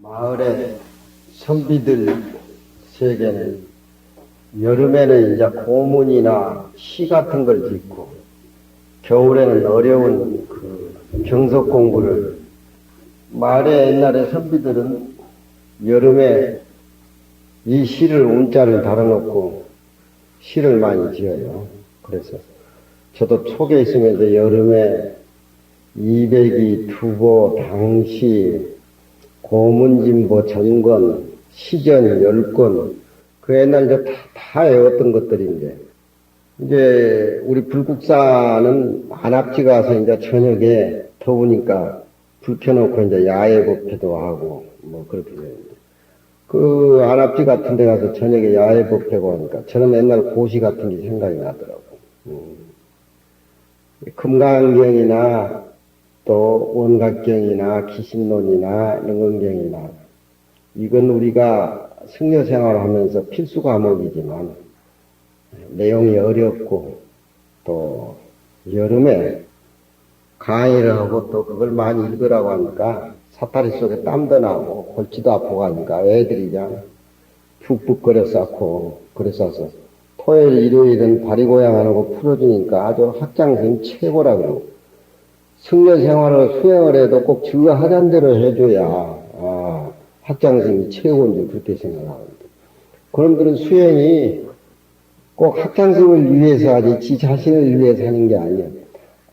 마을의 선비들 세계는 여름에는 이제 고문이나 시 같은 걸 짓고 겨울에는 어려운 그 경석 공부를 마을의 옛날에 선비들은 여름에 이 시를 운자를 달아놓고 시를 많이 지어요. 그래서 저도 촉에 있으면서 여름에 이백이, 투보, 당시, 고문진보, 전권, 시전, 열권, 그 옛날 이제 다 외웠던 것들인데, 이제 우리 불국사는 안압지 가서 이제 저녁에 더우니까 불 켜놓고 이제 야외 법회도 하고, 뭐 그렇게 되는데, 그 안압지 같은 데 가서 저녁에 야외 법회고 하니까 저는 옛날 고시 같은 게 생각이 나더라고. 금강경이나 또 원각경이나 기신론이나 영언경이나 이건 우리가 승려 생활하면서 필수 과목이지만 내용이 어렵고 또 여름에 강의를 하고 또 그걸 많이 읽으라고 하니까 사다리 속에 땀도 나고 골치도 아프고 하니까 애들이 그냥 푹푹거려 쌓고 그랬어서 토요일 일요일은 바리고양 안 하고 풀어주니까 아주 학장 선생님 최고라 그러고 승려 생활을 수행을 해도 꼭 지가 하잔 대로 해줘야 학장 선생님이 최고인지 그렇게 생각하는데 그놈들은 수행이 꼭 학장 선생님을 위해서 하지 지 자신을 위해서 하는 게 아니야.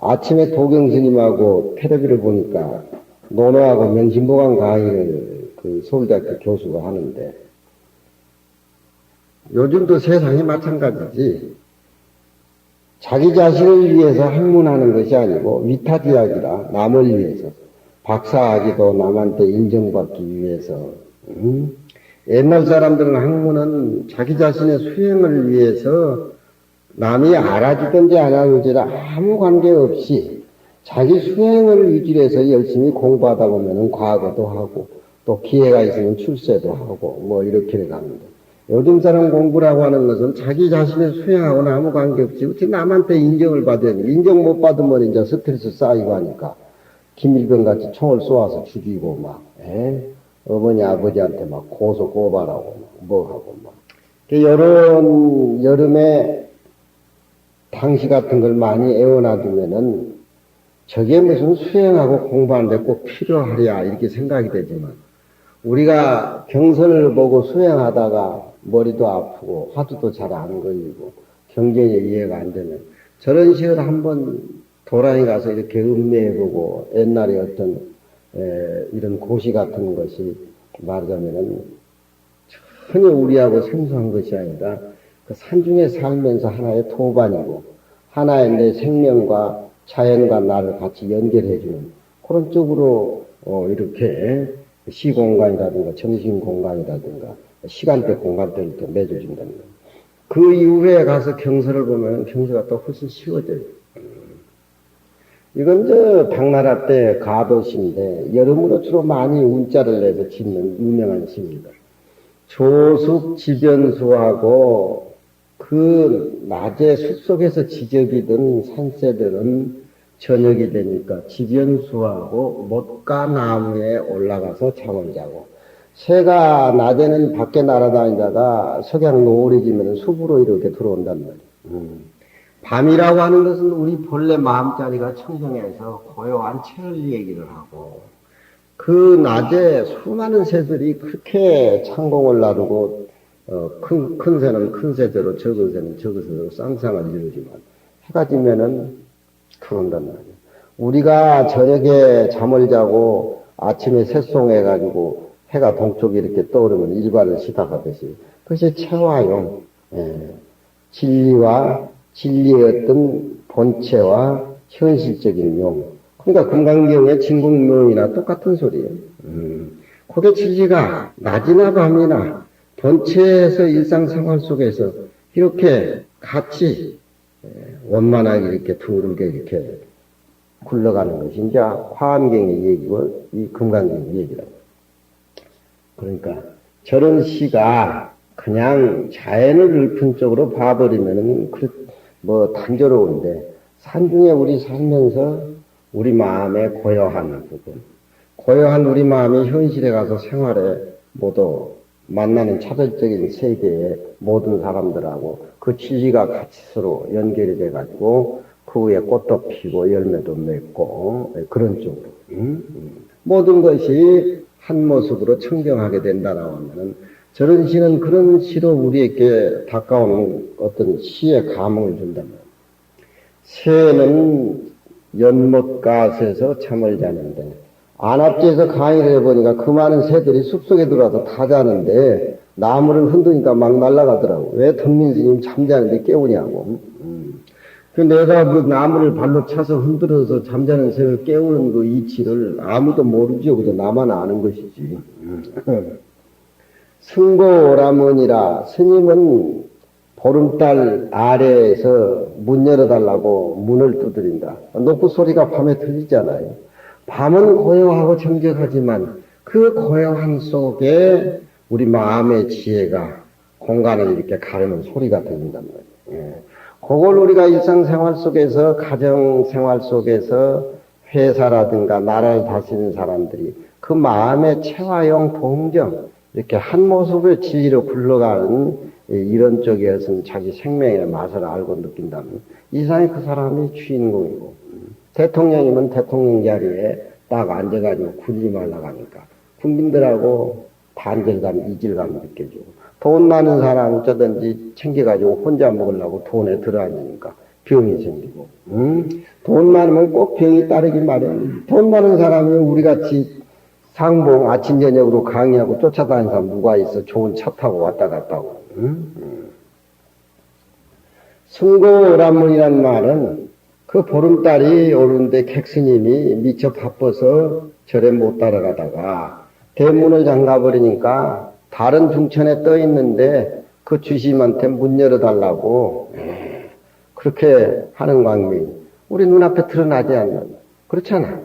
아침에 도경 스님하고 테레비를 보니까 논어하고 명심보강 강의를 그 서울대학교 교수가 하는데 요즘도 세상이 마찬가지지. 자기 자신을 위해서 학문하는 것이 아니고 위타지학이라 남을 위해서 박사학위도 남한테 인정받기 위해서 옛날 사람들은 학문은 자기 자신의 수행을 위해서 남이 알아주든지 안 알아주든지 아무 관계없이 자기 수행을 위주로 해서 열심히 공부하다 보면은 과거도 하고 또 기회가 있으면 출세도 하고 뭐 이렇게 갑니다. 요즘 사람 공부라고 하는 것은 자기 자신의 수행하고는 아무 관계없이 어떻게 남한테 인정을 받아야 돼. 인정 못 받으면 이제 스트레스 쌓이고 하니까 김일병 같이 총을 쏘아서 죽이고 막 어머니 아버지한테 막 고소 고발하고 막 뭐 하고 막 이런 여름에 당시 같은 걸 많이 애워놔두면은 저게 무슨 수행하고 공부하는데 꼭 필요하랴 이렇게 생각이 되지만 우리가 경선을 보고 수행하다가 머리도 아프고 화두도 잘 안 걸리고 경전이 이해가 안 되면 저런 식으로 한번 도랑에 가서 이렇게 음미해보고 옛날에 어떤 이런 고시 같은 것이 말하자면은 전혀 우리하고 생소한 것이 아니라 그 산중에 살면서 하나의 토반이고 하나의 내 생명과 자연과 나를 같이 연결해주는 그런 쪽으로 이렇게 시공간이라든가 정신공간이라든가 시간대 공간대를 또 맺어준다는 거예요. 그 이후에 가서 경서를 보면 경서가 또 훨씬 쉬워져요. 이건 저 당나라 때 가도시인데 여름으로 주로 많이 운자를 내서 짓는 유명한 시입니다. 조숙 지변수하고 그 낮에 숲속에서 지저귀던 산새들은 저녁이 되니까 지변수하고 못가나무에 올라가서 잠을 자고 새가 낮에는 밖에 날아다니다가 석양 노을이 지면 숲으로 이렇게 들어온단 말이에요. 밤이라고 하는 것은 우리 본래 마음자리가 청정해서 고요한 체를 얘기를 하고 그 낮에 수많은 새들이 그렇게 창공을 나르고 큰 새는 큰 새대로 적은 새는 적은 새대로 쌍쌍을 이루지만 해가 지면은 들어온단 말이에요. 우리가 저녁에 잠을 자고 아침에 새송해가지고 해가 동쪽에 이렇게 떠오르면 일과를 시작하듯이 그것이 체화용 진리의 어떤 본체와 현실적인 용. 그러니까 금강경의 진공명이나 똑같은 소리예요. 그게 진리가 낮이나 밤이나 본체에서 일상생활 속에서 이렇게 같이 원만하게 이렇게 둥글게 이렇게 굴러가는 것이 이제 화엄경의 얘기고 이 금강경의 얘기라고. 그러니까 저런 시가 그냥 자연을 읊은 쪽으로 봐버리면은 뭐 단조로운데 산중에 우리 살면서 우리 마음의 고요한 부분 고요한 우리 마음이 현실에 가서 생활에 모두 만나는 차별적인 세계의 모든 사람들하고 그 지지가 같이 서로 연결이 돼가지고 그 위에 꽃도 피고 열매도 맺고 그런 쪽으로 모든 것이 한 모습으로 청정하게 된다라고 하면은 저런 시는 그런 시로 우리에게 다가오는 어떤 시의 감흥을 준다면 새는 연못가에서 잠을 자는데 안압지에서 강의를 해보니까 그 많은 새들이 숲속에 들어와서 다 자는데 나무를 흔드니까 막 날아가더라고. 왜 덕민 스님 잠자는데 깨우냐고. 그 내가 그 나무를 발로 차서 흔들어서 잠자는 새를 깨우는 그 이치를 아무도 모르죠. 그저 나만 아는 것이지. 승고오라문이라 스님은 보름달 아래에서 문 열어달라고 문을 두드린다. 노크 소리가 밤에 들리잖아요. 밤은 고요하고 정적하지만 그 고요함 속에 우리 마음의 지혜가 공간을 이렇게 가르는 소리가 들린단 말이에요. 예. 그걸 우리가 일상생활 속에서, 가정생활 속에서 회사라든가 나라를 다스리는 사람들이 그 마음의 체화용 동정, 이렇게 한 모습의 진리로 굴러가는 이런 쪽에서는 자기 생명의 맛을 알고 느낀다면 이상히 그 사람이 주인공이고 대통령이면 대통령 자리에 딱 앉아가지고 굴지 말라고 하니까 국민들하고 단절감, 이질감이 느껴지고 돈 많은 사람 어쩌든지 챙겨가지고 혼자 먹으려고 돈에 들어앉으니까 병이 생기고 돈 많으면 꼭 병이 따르기 마련. 돈 많은 사람이 우리같이 상봉 아침 저녁으로 강의하고 쫓아다니는 사람 누가 있어. 좋은 차 타고 왔다 갔다 하고. 승고오란문이란 말은 그 보름달이 오르는데 객스님이 미처 바빠서 절에 못 따라가다가 대문을 잠가버리니까 다른 중천에 떠 있는데 그 주심한테 문 열어달라고 그렇게 하는 광명이 우리 눈앞에 드러나지 않는 그렇잖아.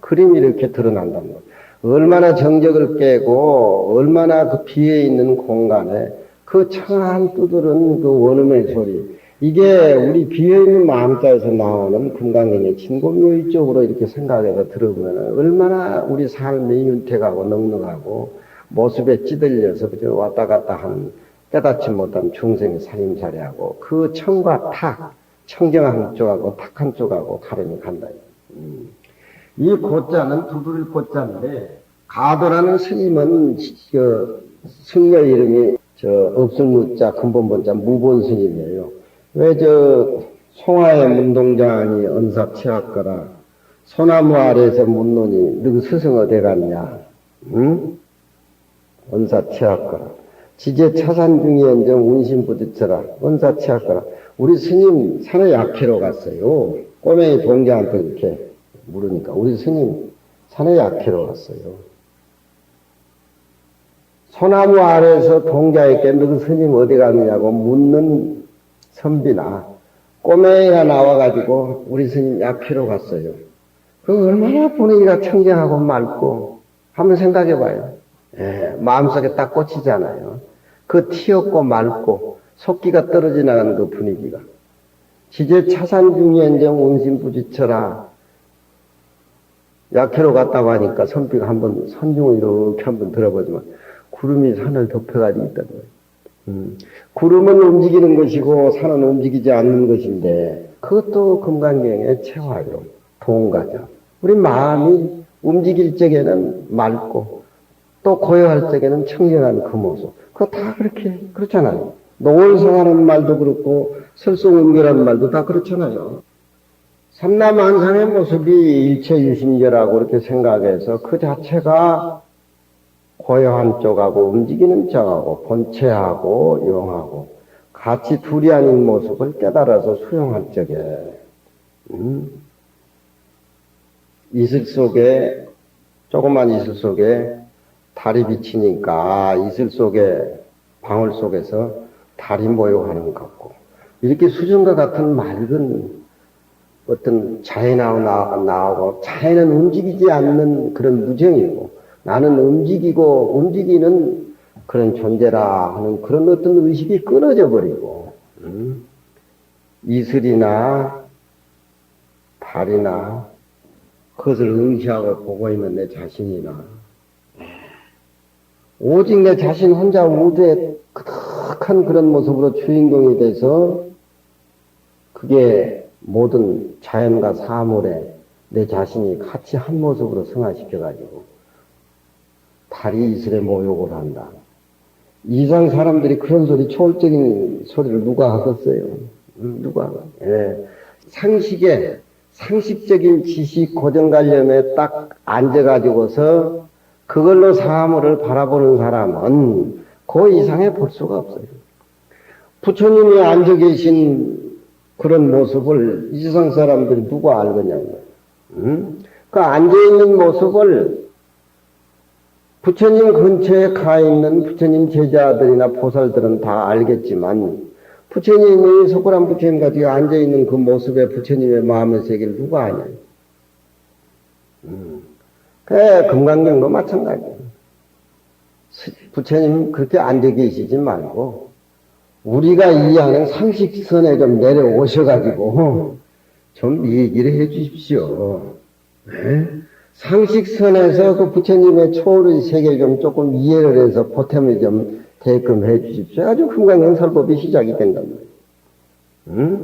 그림이 이렇게 드러난단 말이야. 얼마나 정적을 깨고 얼마나 그 비에 있는 공간에 그 청한 두드는 그 원음의 소리 이게 우리 비어있는 마음자에서 나오는 금강경의 진공요의 쪽으로 이렇게 생각해서 들어보면 얼마나 우리 삶이 윤택하고 넉넉하고 모습에 찌들려서 그저 왔다 갔다 하는 깨닫지 못한 중생의 살림살이하고 그 청과 탁, 청정한 쪽하고 탁한 쪽하고 가름이 간다. 이 고자는 두드릴 고자인데 가도라는 스님은 승려 이름이 없을무자 근본본자 무본 스님이에요. 왜 송하의 문동장이 언사치학거라 소나무 아래에서 묻노니 너 스승 어디 갔냐? 응? 언사치학거라 지제 차산 중에 연정 운신 부딪혀라 언사치학거라 우리 스님 산에 약해로 갔어요. 꼬맹이 동자한테 이렇게 물으니까 우리 스님 산에 약해로 갔어요. 소나무 아래에서 동자에게 너 스님 어디 갔느냐고 묻는 선비나 꼬맹이가 나와가지고 우리 스님 약해로 갔어요. 그 얼마나 분위기가 청정하고 맑고 한번 생각해봐요. 마음속에 딱 꽂히잖아요. 그 튀었고 맑고 속기가 떨어져 나가는 그 분위기가 지제 차산 중연정 운신 부딪혀라 약해로 갔다고 하니까 선비가 한번 선중을 이렇게 한번 들어보지만 구름이 산을 덮여가지고 있다고요. 구름은 움직이는 것이고 산은 움직이지 않는 것인데 그것도 금강경의 체화요, 동가죠. 우리 마음이 움직일 적에는 맑고 또 고요할 적에는 청정한 그 모습. 그거 다 그렇게 그렇잖아요. 노을성하는 말도 그렇고 설송은결한 말도 다 그렇잖아요. 삼라만상의 모습이 일체유심결하고 그렇게 생각해서 그 자체가 고요한 쪽하고 움직이는 쪽하고 본체하고 영하고 같이 둘이 아닌 모습을 깨달아서 수용할 적에 이슬 속에 조그만 이슬 속에 달이 비치니까 이슬 속에 방울 속에서 달이 모여가는 것 같고 이렇게 수정과 같은 맑은 어떤 자연하고 자연은 움직이지 않는 그런 무정이고 나는 움직이고 움직이는 그런 존재라 하는 그런 어떤 의식이 끊어져 버리고 이슬이나 달이나 그것을 응시하고 보고 있는 내 자신이나 오직 내 자신 혼자 우주의 그득한 그런 모습으로 주인공이 돼서 그게 모든 자연과 사물에 내 자신이 같이 한 모습으로 승화시켜가지고 달이 이슬에 모욕을 한다. 이상 사람들이 그런 소리, 초월적인 소리를 누가 하겠어요? 누가? 예. 상식적인 지식 고정관념에 딱 앉아가지고서 그걸로 사물을 바라보는 사람은 그 이상에 볼 수가 없어요. 부처님이 앉아 계신 그런 모습을 이 세상 사람들이 누가 알겠냐고요. 그 앉아있는 모습을 부처님 근처에 가 있는 부처님 제자들이나 보살들은 다 알겠지만 부처님이 석굴암 부처님 같이 앉아있는 그 모습에 부처님의 마음의 세계를 누가 아냐. 그래, 금강경도 마찬가지예요. 부처님 그렇게 앉아 계시지 말고 우리가 이해하는 상식선에 좀 내려오셔가지고 좀 얘기를 해 주십시오. 네? 상식선에서 그 부처님의 초월의 세계를 좀 조금 이해를 해서 보탬을 좀 대금해 주십시오. 아주 금강경설법이 시작이 된단 말이에요.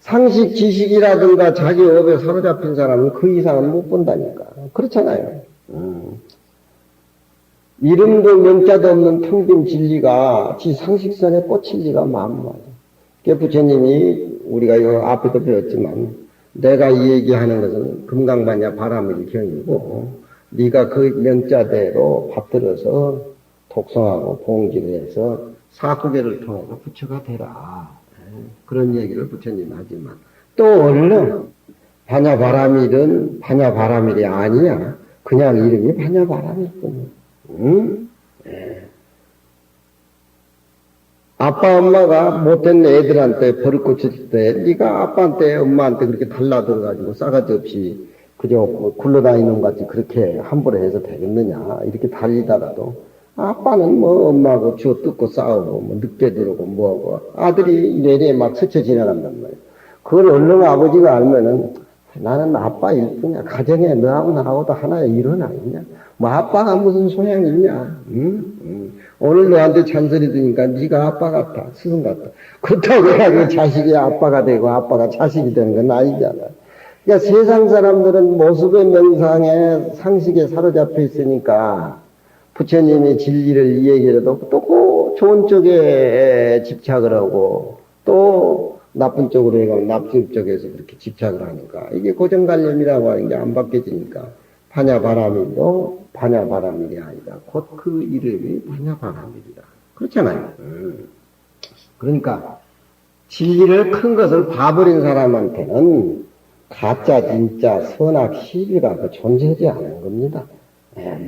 상식 지식이라든가 자기 업에 사로잡힌 사람은 그 이상은 못 본다니까. 그렇잖아요. 이름도 명자도 없는 텅 빈 진리가 지 상식선에 꽂힐 리가 만무하죠. 그 부처님이 우리가 요 앞에도 배웠지만 내가 이 얘기하는 것은 금강반야 바라밀 경이고 네가 그 명자대로 받들어서 독성하고 봉기를 해서 사구계를 통해서 부처가 되라. 그런 얘기를 부처님 하지만 또 얼른 반야바라밀은 반야바라밀이 아니야. 그냥 이름이 반야바라밀 뿐이야. 응? 예. 아빠 엄마가 못된 애들한테 버릇 고칠 때 네가 아빠한테 엄마한테 그렇게 달라들어가지고 싸가지 없이 그저 굴러다니는 것 같이 그렇게 함부로 해서 되겠느냐. 이렇게 달리다가도 아빠는 뭐 엄마하고 주워 뜯고 싸우고 뭐 늦게 들어오고 뭐하고 아들이 이래이래 막 스쳐 지나간단 말이야. 그걸 얼른 아버지가 알면은 나는 아빠 일뿐이야. 가정에 너하고 나하고도 하나의 일은 아니냐. 뭐 아빠가 무슨 소양이 있냐. 오늘 너한테 잔소리 드니까 네가 아빠 같아. 스승 같아. 그렇다고 해가지고 자식이 아빠가 되고 아빠가 자식이 되는 건 아니잖아. 그러니까 세상 사람들은 모습의 명상에 상식에 사로잡혀 있으니까 부처님이 진리를 이야기해도 또 좋은 쪽에 집착을 하고 또 나쁜 쪽으로 해가면 나쁜 쪽에서 그렇게 집착을 하니까 이게 고정관념이라고 하는 게 안 바뀌어지니까 반야바라밀도 반야바라밀이 아니다. 곧 그 이름이 반야바라밀이다. 그렇잖아요. 그러니까 진리를 큰 것을 봐버린 사람한테는 가짜 진짜 선악 시비가 존재하지 않은 겁니다.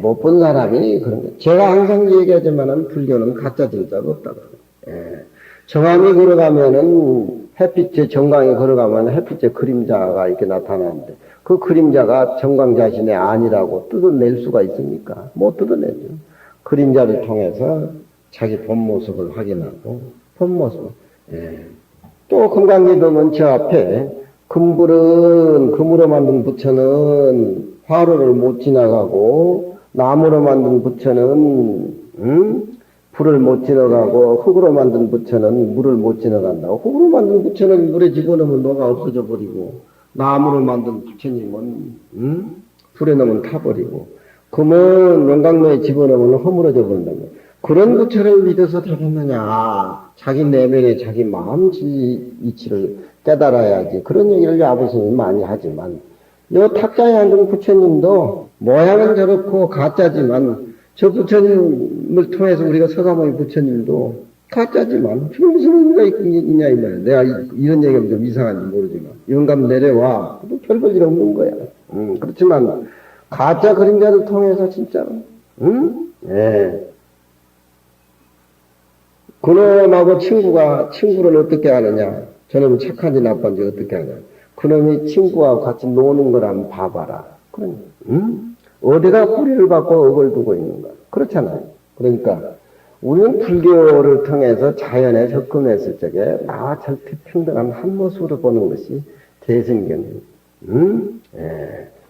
못 본 사람이 그런 거. 제가 항상 얘기하지만은 불교는 가짜 진짜가 없다고. 정암이 걸어가면은 햇빛에 정광이 걸어가면 햇빛에 그림자가 이렇게 나타나는데 그 그림자가 정광 자신의 아니라고 뜯어낼 수가 있습니까? 못 뜯어내죠. 그림자를 통해서 자기 본 모습을 확인하고 본 모습. 또 금강기도는 저 앞에 금으로 만든 부처는 화로를 못 지나가고 나무로 만든 부처는 불을 못 지나가고 흙으로 만든 부처는 물을 못 지나간다고. 흙으로 만든 부처는 물에 집어넣으면 녹아 없어져 버리고 나무로 만든 부처님은 불에 넣으면 타버리고 금은 용광로에 집어넣으면 허물어져 버린다고. 그런 부처를 믿어서 되겠느냐. 자기 내면의 자기 마음 이치를 깨달아야지. 그런 얘기를 아버님이 많이 하지만 요 탁자에 앉은 부처님도 모양은 저렇고 가짜지만 저 부처님을 통해서 우리가 서가모니 부처님도 가짜지만 지금 무슨 의미가 있냐 이 말이야. 내가 이런 얘기하면 좀 이상한지 모르지만 영감 내려와. 별 볼 일 없는 거야. 그렇지만 가짜 그림자를 통해서 진짜로 그놈하고 친구를 어떻게 하느냐. 저놈이 착한지 나쁜지 어떻게 하냐. 그놈이 친구하고 같이 노는 걸 한번 봐봐라. 어디가 뿌리를 받고 억을 두고 있는가. 그렇잖아요. 그러니까 우리는 불교를 통해서 자연에 접근했을 적에 나와 절대 평등한 한 모습으로 보는 것이 대승견입니다.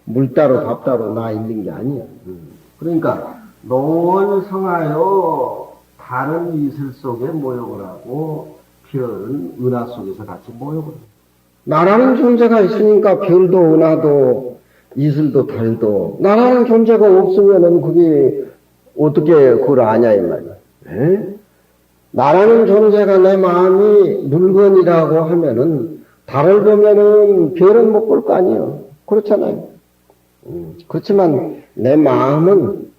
물 따로 밥 따로 나 있는 게 아니야. 그러니까 노을 성하여 다른 이슬 속에 모욕을 하고 별은 은하 속에서 같이 모욕을 해. 나라는 존재가 있으니까 별도 은하도 이슬도 달도 나라는 존재가 없으면은 그게 어떻게 그걸 아냐 이 말이야. 에? 나라는 존재가 내 마음이 물건이라고 하면은 달을 보면은 별은 못 볼 거 아니에요. 그렇잖아요. 그렇지만 내 마음은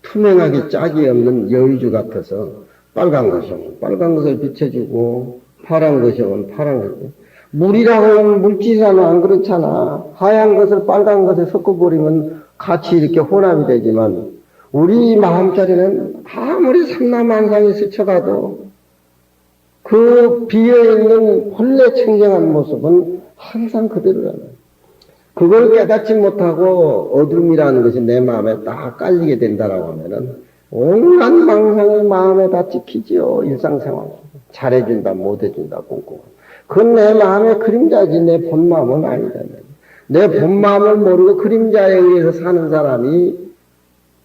투명하게 짝이 없는 여의주 같아서 빨간 것이면 빨간 것을 비춰주고 파란 것이면 파란 것을 물이라고 하면 물질이라면 안 그렇잖아. 하얀 것을 빨간 것에 섞어버리면 같이 이렇게 혼합이 되지만 우리 마음자리는 아무리 삼라만상에 스쳐가도 그 비어있는 본래 청정한 모습은 항상 그대로라는 그걸 깨닫지 못하고 어둠이라는 것이 내 마음에 딱 깔리게 된다라고 하면은 온갖 망상이 마음에 다 찍히지요. 일상생활. 잘해준다, 못해준다, 꼼꼼. 그건 내 마음의 그림자지 내 본마음은 아니다. 내 본마음을 모르고 그림자에 의해서 사는 사람이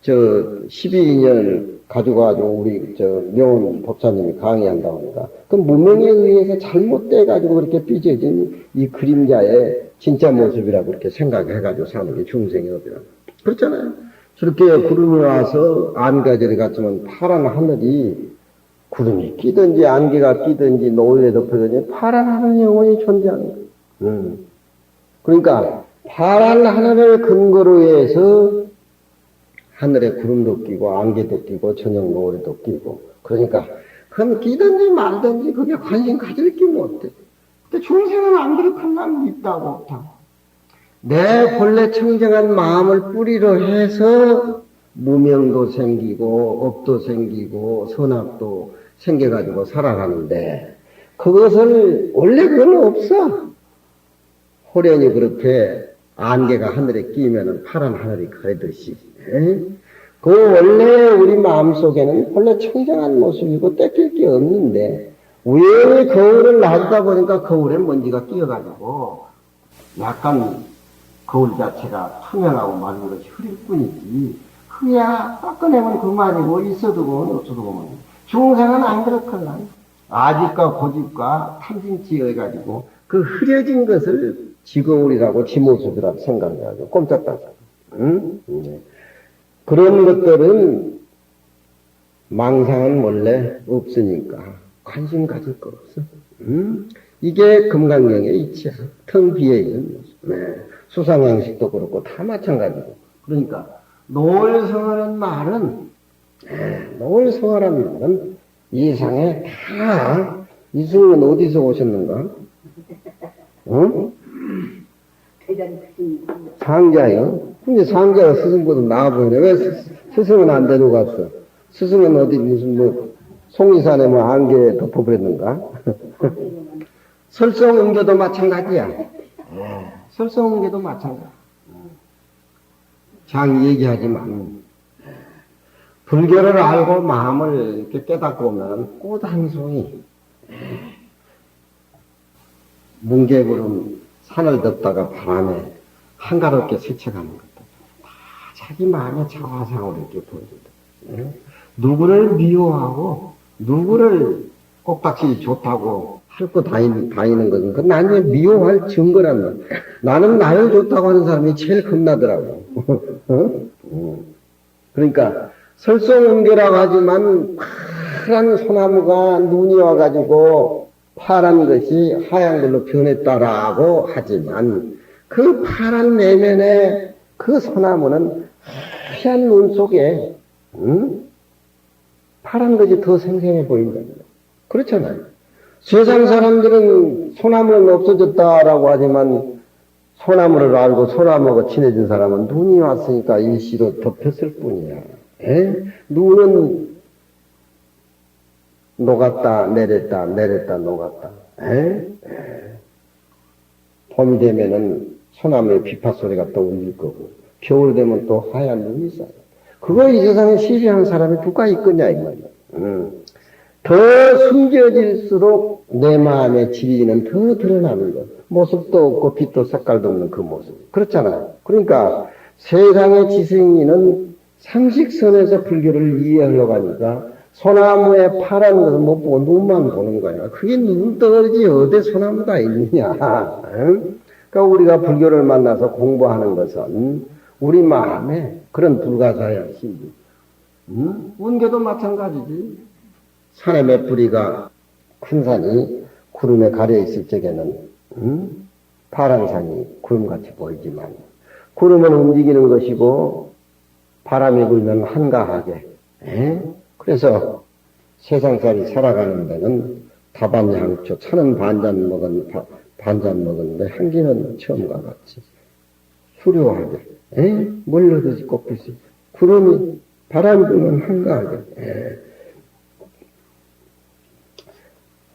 12인연을 가지고가지고 우리 명원 법사님이 강의한다고 하니까 그 무명에 의해서 잘못돼가지고 그렇게 삐져진 이 그림자의 진짜 모습이라고 그렇게 생각해가지고 사는 게 중생의 업이라. 그렇잖아요. 저렇게 구름이 와서 안개들이 같으면 파란 하늘이 구름이 끼든지 안개가 끼든지 노을에 덮여든지 파란 하늘이 영원히 존재하는 거예요. 그러니까 파란 하늘을 근거로 해서 하늘에 구름도 끼고 안개도 끼고 저녁 노을에도 끼고 그러니까 그건 끼든지 말든지 그게 관심 가질 게 못돼. 근데 중생은 안 그렇게만 있다고 없다고. 내 본래 청정한 마음을 뿌리로 해서 무명도 생기고 업도 생기고 선악도 생겨가지고 살아가는데 그것을 원래 그건 없어. 호련히 그렇게 안개가 하늘에 끼면은 파란 하늘이 가리듯이 그 원래 우리 마음속에는 원래 청정한 모습이고 떼낄 게 없는데 우연히 거울을 놔두다 보니까 거울에 먼지가 끼어가지고 약간 거울 자체가 투명하고 맑은 것이 흐릴 뿐이지 그야 닦아내면 그만이고 있어도 그만 없어도 그만. 중생은 안 그렇거나 아집과 고집과 탐진치여 가지고 그 흐려진 것을 지거울이라고 지모습이라고 생각해가지고 꼼짝달싹. 응? 네. 그런 것들은 망상은 원래 없으니까 관심 가질 거 없어. 이게 금강경의 이치야. 텅 비어있는 모습. 네. 수상양식도 그렇고 다 마찬가지고. 그러니까 노을성하는 말은 노을성하라는 말은 이상에 다 이승은 어디서 오셨는가? 응? 상자요? 근데 상자가 스승보다 나아 보이네. 왜 스승은 안 데려갔어? 스승은 어디 무슨 송이산에 안개 덮어버렸는가? 설성은교도 마찬가지야. 설성은교도 마찬가지. 장 얘기하지만 불교를 알고 마음을 이렇게 깨닫고 오면 꽃 한 송이 뭉게구름 산을 덮다가 바람에 한가롭게 스쳐가는 것도 다 자기 마음의 자화상으로 이렇게 보여준다. 누구를 미워하고 누구를 꼭딱지 좋다고 핥고 다니는 것은 그 나중에 미워할 증거란 말. 나는 나를 좋다고 하는 사람이 제일 겁나더라고. 그러니까 설성은교라고 하지만 파란 소나무가 눈이 와가지고 파란 것이 하얀 걸로 변했다라고 하지만 그 파란 내면에 그 소나무는 하얀 눈 속에 파란 것이 더 생생해 보인답니다. 그렇잖아요. 세상 사람들은 소나무는 없어졌다라고 하지만 소나무를 알고 소나무가 친해진 사람은 눈이 왔으니까 일시로 덮였을 뿐이야. 눈은 녹았다 내렸다 내렸다 녹았다. 봄이 되면은 소나무의 비파 소리가 또 울릴 거고 겨울 되면 또 하얀 눈이 쌓여. 그거 이 세상에 시비하는 사람이 누가 있겠냐 이 말이야. 더 숨겨질수록 내 마음의 진리는 더 드러나는 것. 모습도 없고 빛도 색깔도 없는 그 모습. 그렇잖아요. 그러니까 세상의 지승이는 상식선에서 불교를 이해하려고 하니까 소나무에 파란 것을 못 보고 눈만 보는 거야. 그게 눈 떨어지 어디 소나무가 있느냐. 그러니까 우리가 불교를 만나서 공부하는 것은 우리 마음에 그런 불가사의 신비. 원교도 마찬가지지. 산의 몇 뿌리가 큰 산이 구름에 가려 있을 적에는 파란 산이 구름같이 보이지만 구름은 움직이는 것이고 바람이 불면 한가하게. 그래서 세상살이 살아가는 데는 다반향초, 차는 반잔 먹었는데 향기는 처음과 같이 수려하게, 멀려듯이 꽃빛이 구름이 바람이 불면 한가하게.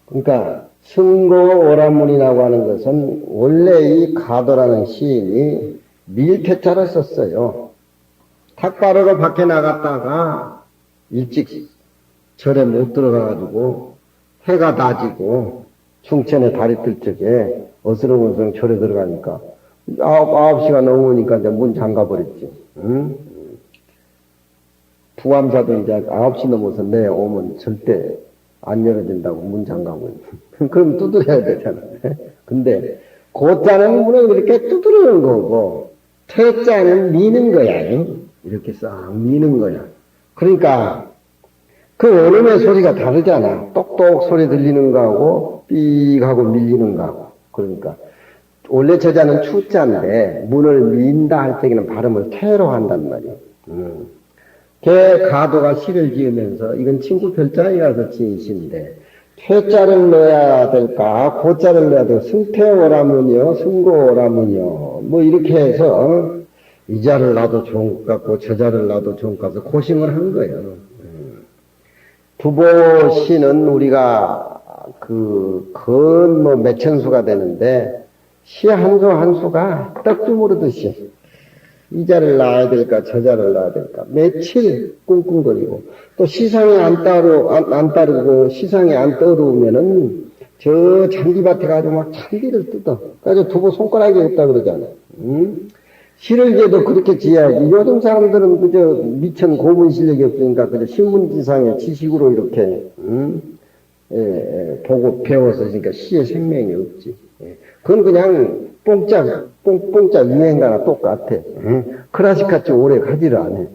그러니까 승고오라문이라고 하는 것은 원래 이 가도라는 시인이 밀퇴자를 썼어요. 탁바르로 밖에 나갔다가 일찍 절에 못 들어가가지고 해가 낮이고 중천에 달이 뜰 적에 어스렁어스렁 절에 들어가니까 9시가 넘으니까 이제 문 잠가버렸지. 부암사도 이제 9시 넘어서 내오면 절대 안 열어진다고 문 잠가고. 그럼 두드려야 되잖아. 근데 고자는 문을 이렇게 두드리는 거고 퇴자는 미는 거야. 이렇게 싹 미는 거야. 그러니까 그 얼음의 소리가 다르잖아. 똑똑 소리 들리는 거하고 삑 하고 밀리는 거하고. 그러니까 원래 저자는 추자인데 문을 민다 할 때에는 발음을 퇴로 한단 말이야. 걔 가도가 시를 지으면서 이건 친구 별자이라서 지은 시인데 퇴자를 넣어야 될까 고자를 넣어야 될까 승퇴오라문이요 승고오라문이요 뭐 이렇게 해서 이 자를 놔도 좋은 것 같고 저 자를 놔도 좋은 것 같아서 고심을 한 거예요. 두보시는 우리가 뭐 몇천수가 되는데 시 한 수 한 수가 떡주무르듯이 이 자를 낳아야 될까 저 자를 낳아야 될까 며칠 꿍꿍거리고 또 시상에 안 따르고 시상에 안 떠오르면은 저 잔디밭에 가지고 막 잔디를 뜯어. 그래서 두부 손가락이 없다 그러잖아. 시를 지어도 그렇게 지어야지. 요즘 사람들은 그저 미천 고문 실력이 없으니까 그저 신문지상의 지식으로 이렇게 보고 배워서 그러니까 시의 생명이 없지. 그건 그냥 뽕짝 유행가나 똑같아. 클래식같이 오래 가지를 않아.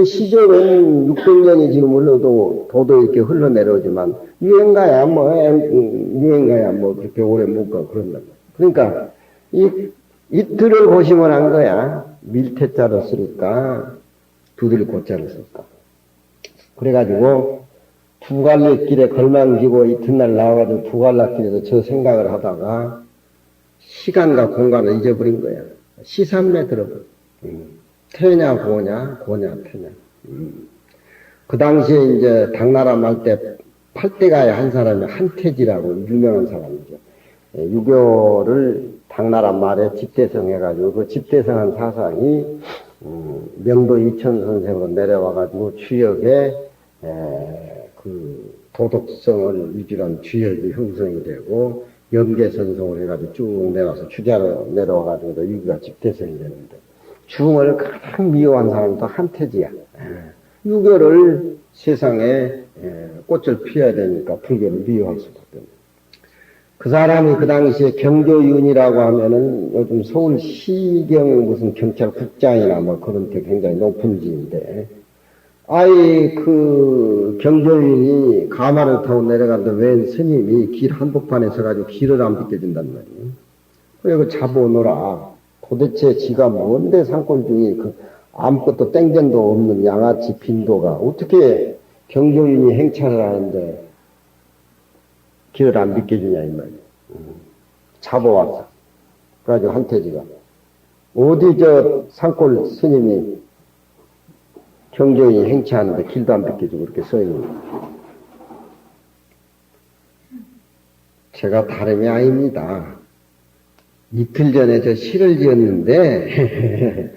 시절은 600년이 지금 흘러도 도도 이렇게 흘러내려오지만 유행가야 뭐 그렇게 오래 못 가 그런다. 그러니까 이틀을 고심을 한 거야. 밀퇴자를 쓸까 두들고자를 쓸까. 그래가지고 두 갈래길에 걸망지고 이튿날 나와가지고 두 갈래길에서 저 생각을 하다가 시간과 공간을 잊어버린 거야. 시삼내 들어버려. 태냐 고냐 태냐. 그 당시에 이제 당나라 말 때 팔대가의 한 사람이 한태지라고 유명한 사람이죠. 유교를 당나라 말에 집대성 해가지고 그 집대성한 사상이 명도 이천 선생으로 내려와가지고 주역에 그 도덕성을 유지한 주역이 형성이 되고 연계선성을 해가지고 쭉 내려와서 주자로 내려와가지고 유교가 집대성이 되는데 중을 가장 미워한 사람도 한태지야. 유교를 세상에 꽃을 피워야 되니까 불교를 미워할 수밖에 없는. 그 사람이 그 당시에 경조윤이라고 하면은 요즘 서울 시경 무슨 경찰 국장이나 뭐 그런 데 굉장히 높은 지인데 아이 그 경조윤이 가마를 타고 내려가는데 웬 스님이 길 한복판에 서가지고 길을 안 비켜준단 말이에요. 그래서 잡아오너라. 도대체 지가 뭔데 산골중이 그 아무것도 땡전도 없는 양아치 빈도가 어떻게 경조윤이 행차를 하는데 길을 안 비켜주냐 이 말이에요. 잡아왔어. 그래가지고 한태지가 어디 저 산골 스님이 경조윤이 행차하는데 길도 안 비켜주고 그렇게 써있는 거예요. 제가 다름이 아닙니다. 이틀 전에 저 시를 지었는데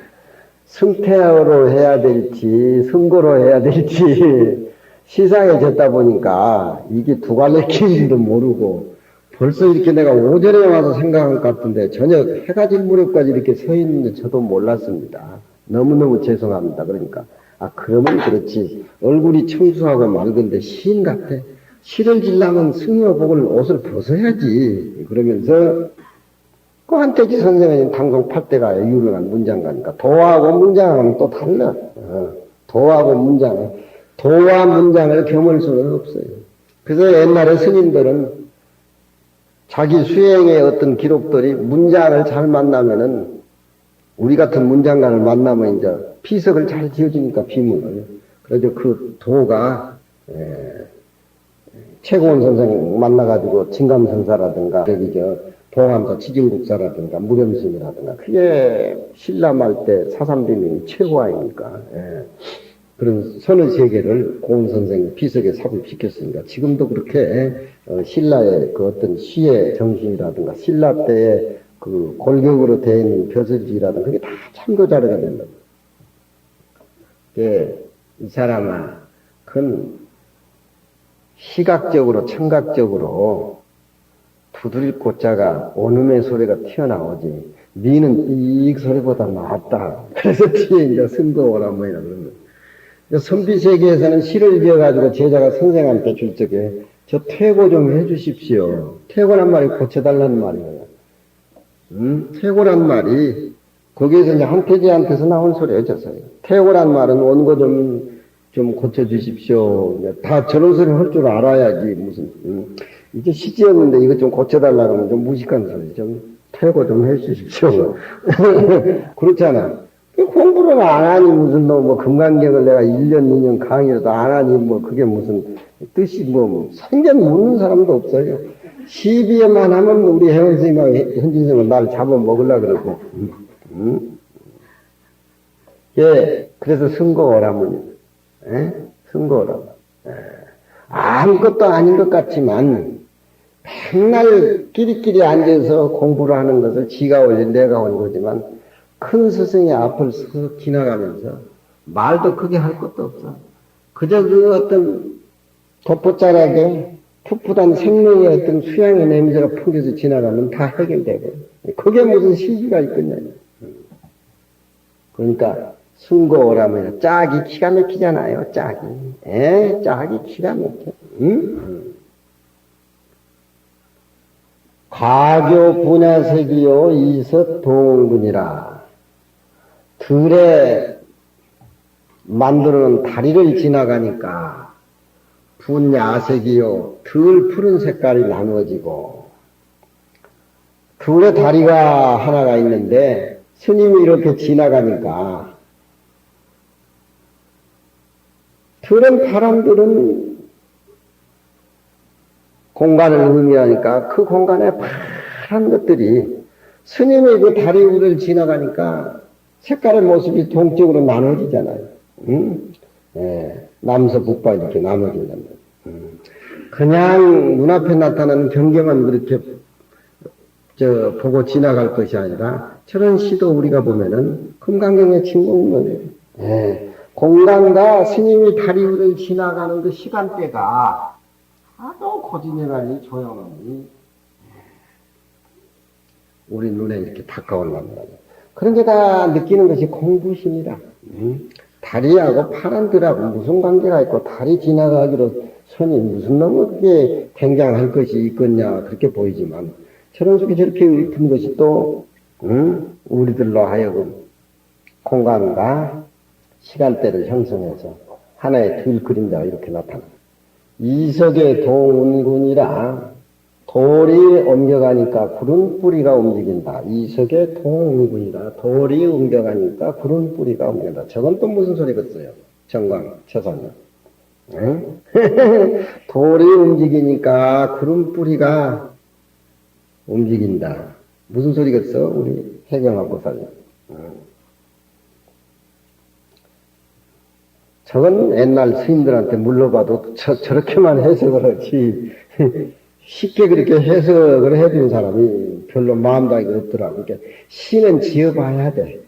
승태어로 해야 될지 승고로 해야 될지 시상에 졌다 보니까 이게 두 갈래 길인지도 모르고 벌써 이렇게 내가 오전에 와서 생각한 것 같은데 저녁 해가 질 무렵까지 이렇게 서 있는지 저도 몰랐습니다. 너무너무 죄송합니다. 그러니까 그러면 그렇지 얼굴이 청수하고 맑은데 시인 같아. 시를 지려면 승려복을 옷을 벗어야지. 그러면서 그 한태지 선생님 당송 8대가 유명한 문장가니까 도하고 문장은 또 달라. 도하고 문장 도와 문장을 겸할 수는 없어요. 그래서 옛날에 스님들은 자기 수행의 어떤 기록들이 문장을 잘 만나면은 우리 같은 문장가를 만나면 이제 피석을 잘 지어주니까 비문을. 그래서 그 도가 최고원 선생 만나가지고 진감선사라든가 저기 동암사 지진국사라든가 무렴스님이라든가 그게 신라말 때 사삼비명이 최고 아닙니까? 그런 서너 세계를 고은 선생이 비석에 삽입시켰으니까 지금도 그렇게 신라의 그 어떤 시의 정신이라든가 신라 때의 그 골격으로 되어 있는 벼슬지라든가 그게 다 참고 자료가 된다. 이 사람아, 그건 시각적으로 청각적으로 두드릴 꽃자가 오음의 소리가 튀어나오지 미는 삑 소리보다 낫다. 그래서 뒤에 이제 승거오라 뭐 이런 그런 거. 선비세계에서는 시를 지어가지고 제자가 선생한테 줄 적에 저 퇴고 좀 해주십시오. 퇴고란 말이 고쳐달라는 말이에요. 퇴고란 말이 거기에서 이제 한태지한테서 나온 소리예요. 퇴고란 말은 원고 좀 고쳐주십시오. 다 저런 소리 할 줄 알아야지 무슨 이제 시 지었는데 이거 좀 고쳐달라고 하면 좀 무식한 소리 좀 퇴고 좀 해주십시오. 그렇잖아. 공부를 안 하니 무슨 뭐 금강경을 내가 1년 2년 강의라도 안 하니 뭐 그게 무슨 뜻이 뭐 생전 묻는 사람도 없어요. 시비에만 하면 우리 혜원 선생님하고 현진 선생님은 날 잡아먹으려고 그러고. 그래서 승거오라문이. 승거오라문. 아무것도 아닌 것 같지만 맨날 끼리끼리 앉아서 공부를 하는 것을 지가 올린 내가 온 거지만 큰 스승의 앞을 쓱 지나가면서 말도 크게 할 것도 없어. 그저 그 어떤 돋보자락에 풋풋한 생명의 어떤 수양의 냄새가 풍겨서 지나가면 다 해결되고 그게 무슨 시기가 있겠냐. 그러니까 승고라면 짝이 기가 막히잖아요. 짝이. 짝이 기가 막혀. 가교 분야색이요 이서 동군이라. 들에 만들어놓은 다리를 지나가니까 분야색이요 들 푸른 색깔이 나누어지고 들에 다리가 하나가 있는데 스님이 이렇게 지나가니까 들은 바람들은 공간을 의미하니까 그 공간에 파란 것들이 스님이 그 다리 위를 지나가니까 색깔의 모습이 동쪽으로 나눠지잖아요. 남서 북방 이렇게 나눠진단 말이에요. 그냥 눈앞에 나타나는 경계만 그렇게 보고 지나갈 것이 아니라 저런 시도 우리가 보면은 금강경의 진공론이에요. 공간과 스님이 다리 위를 지나가는 그 시간대가 아주 고진해가니 조용하니 우리 눈에 이렇게 다가올란 말이에요. 그런 게 다 느끼는 것이 공부심이라. 다리하고 파란들하고 무슨 관계가 있고 다리 지나가기로 선이 무슨 너무 그게 굉장할 것이 있겠냐 그렇게 보이지만 저런 속에 저렇게 읊은 것이 또 우리들로 하여금 공간과 시간대를 형성해서 하나의 들 그림자가 이렇게 나타나. 이석의 동운군이라 돌이 옮겨가니까 구른 뿌리가 움직인다. 이석의 동운군이라 돌이 옮겨가니까 구른 뿌리가 움직인다. 저건 또 무슨 소리겠어요? 정광, 최선녀. 돌이 움직이니까 구른 뿌리가 움직인다. 무슨 소리겠어? 우리 해경학 보살님. 저건 옛날 스님들한테 물러봐도 저렇게만 해석을 하지 쉽게 그렇게 해석을 해준 사람이 별로 마음다기 없더라고. 그러니까 시는 지어봐야 돼.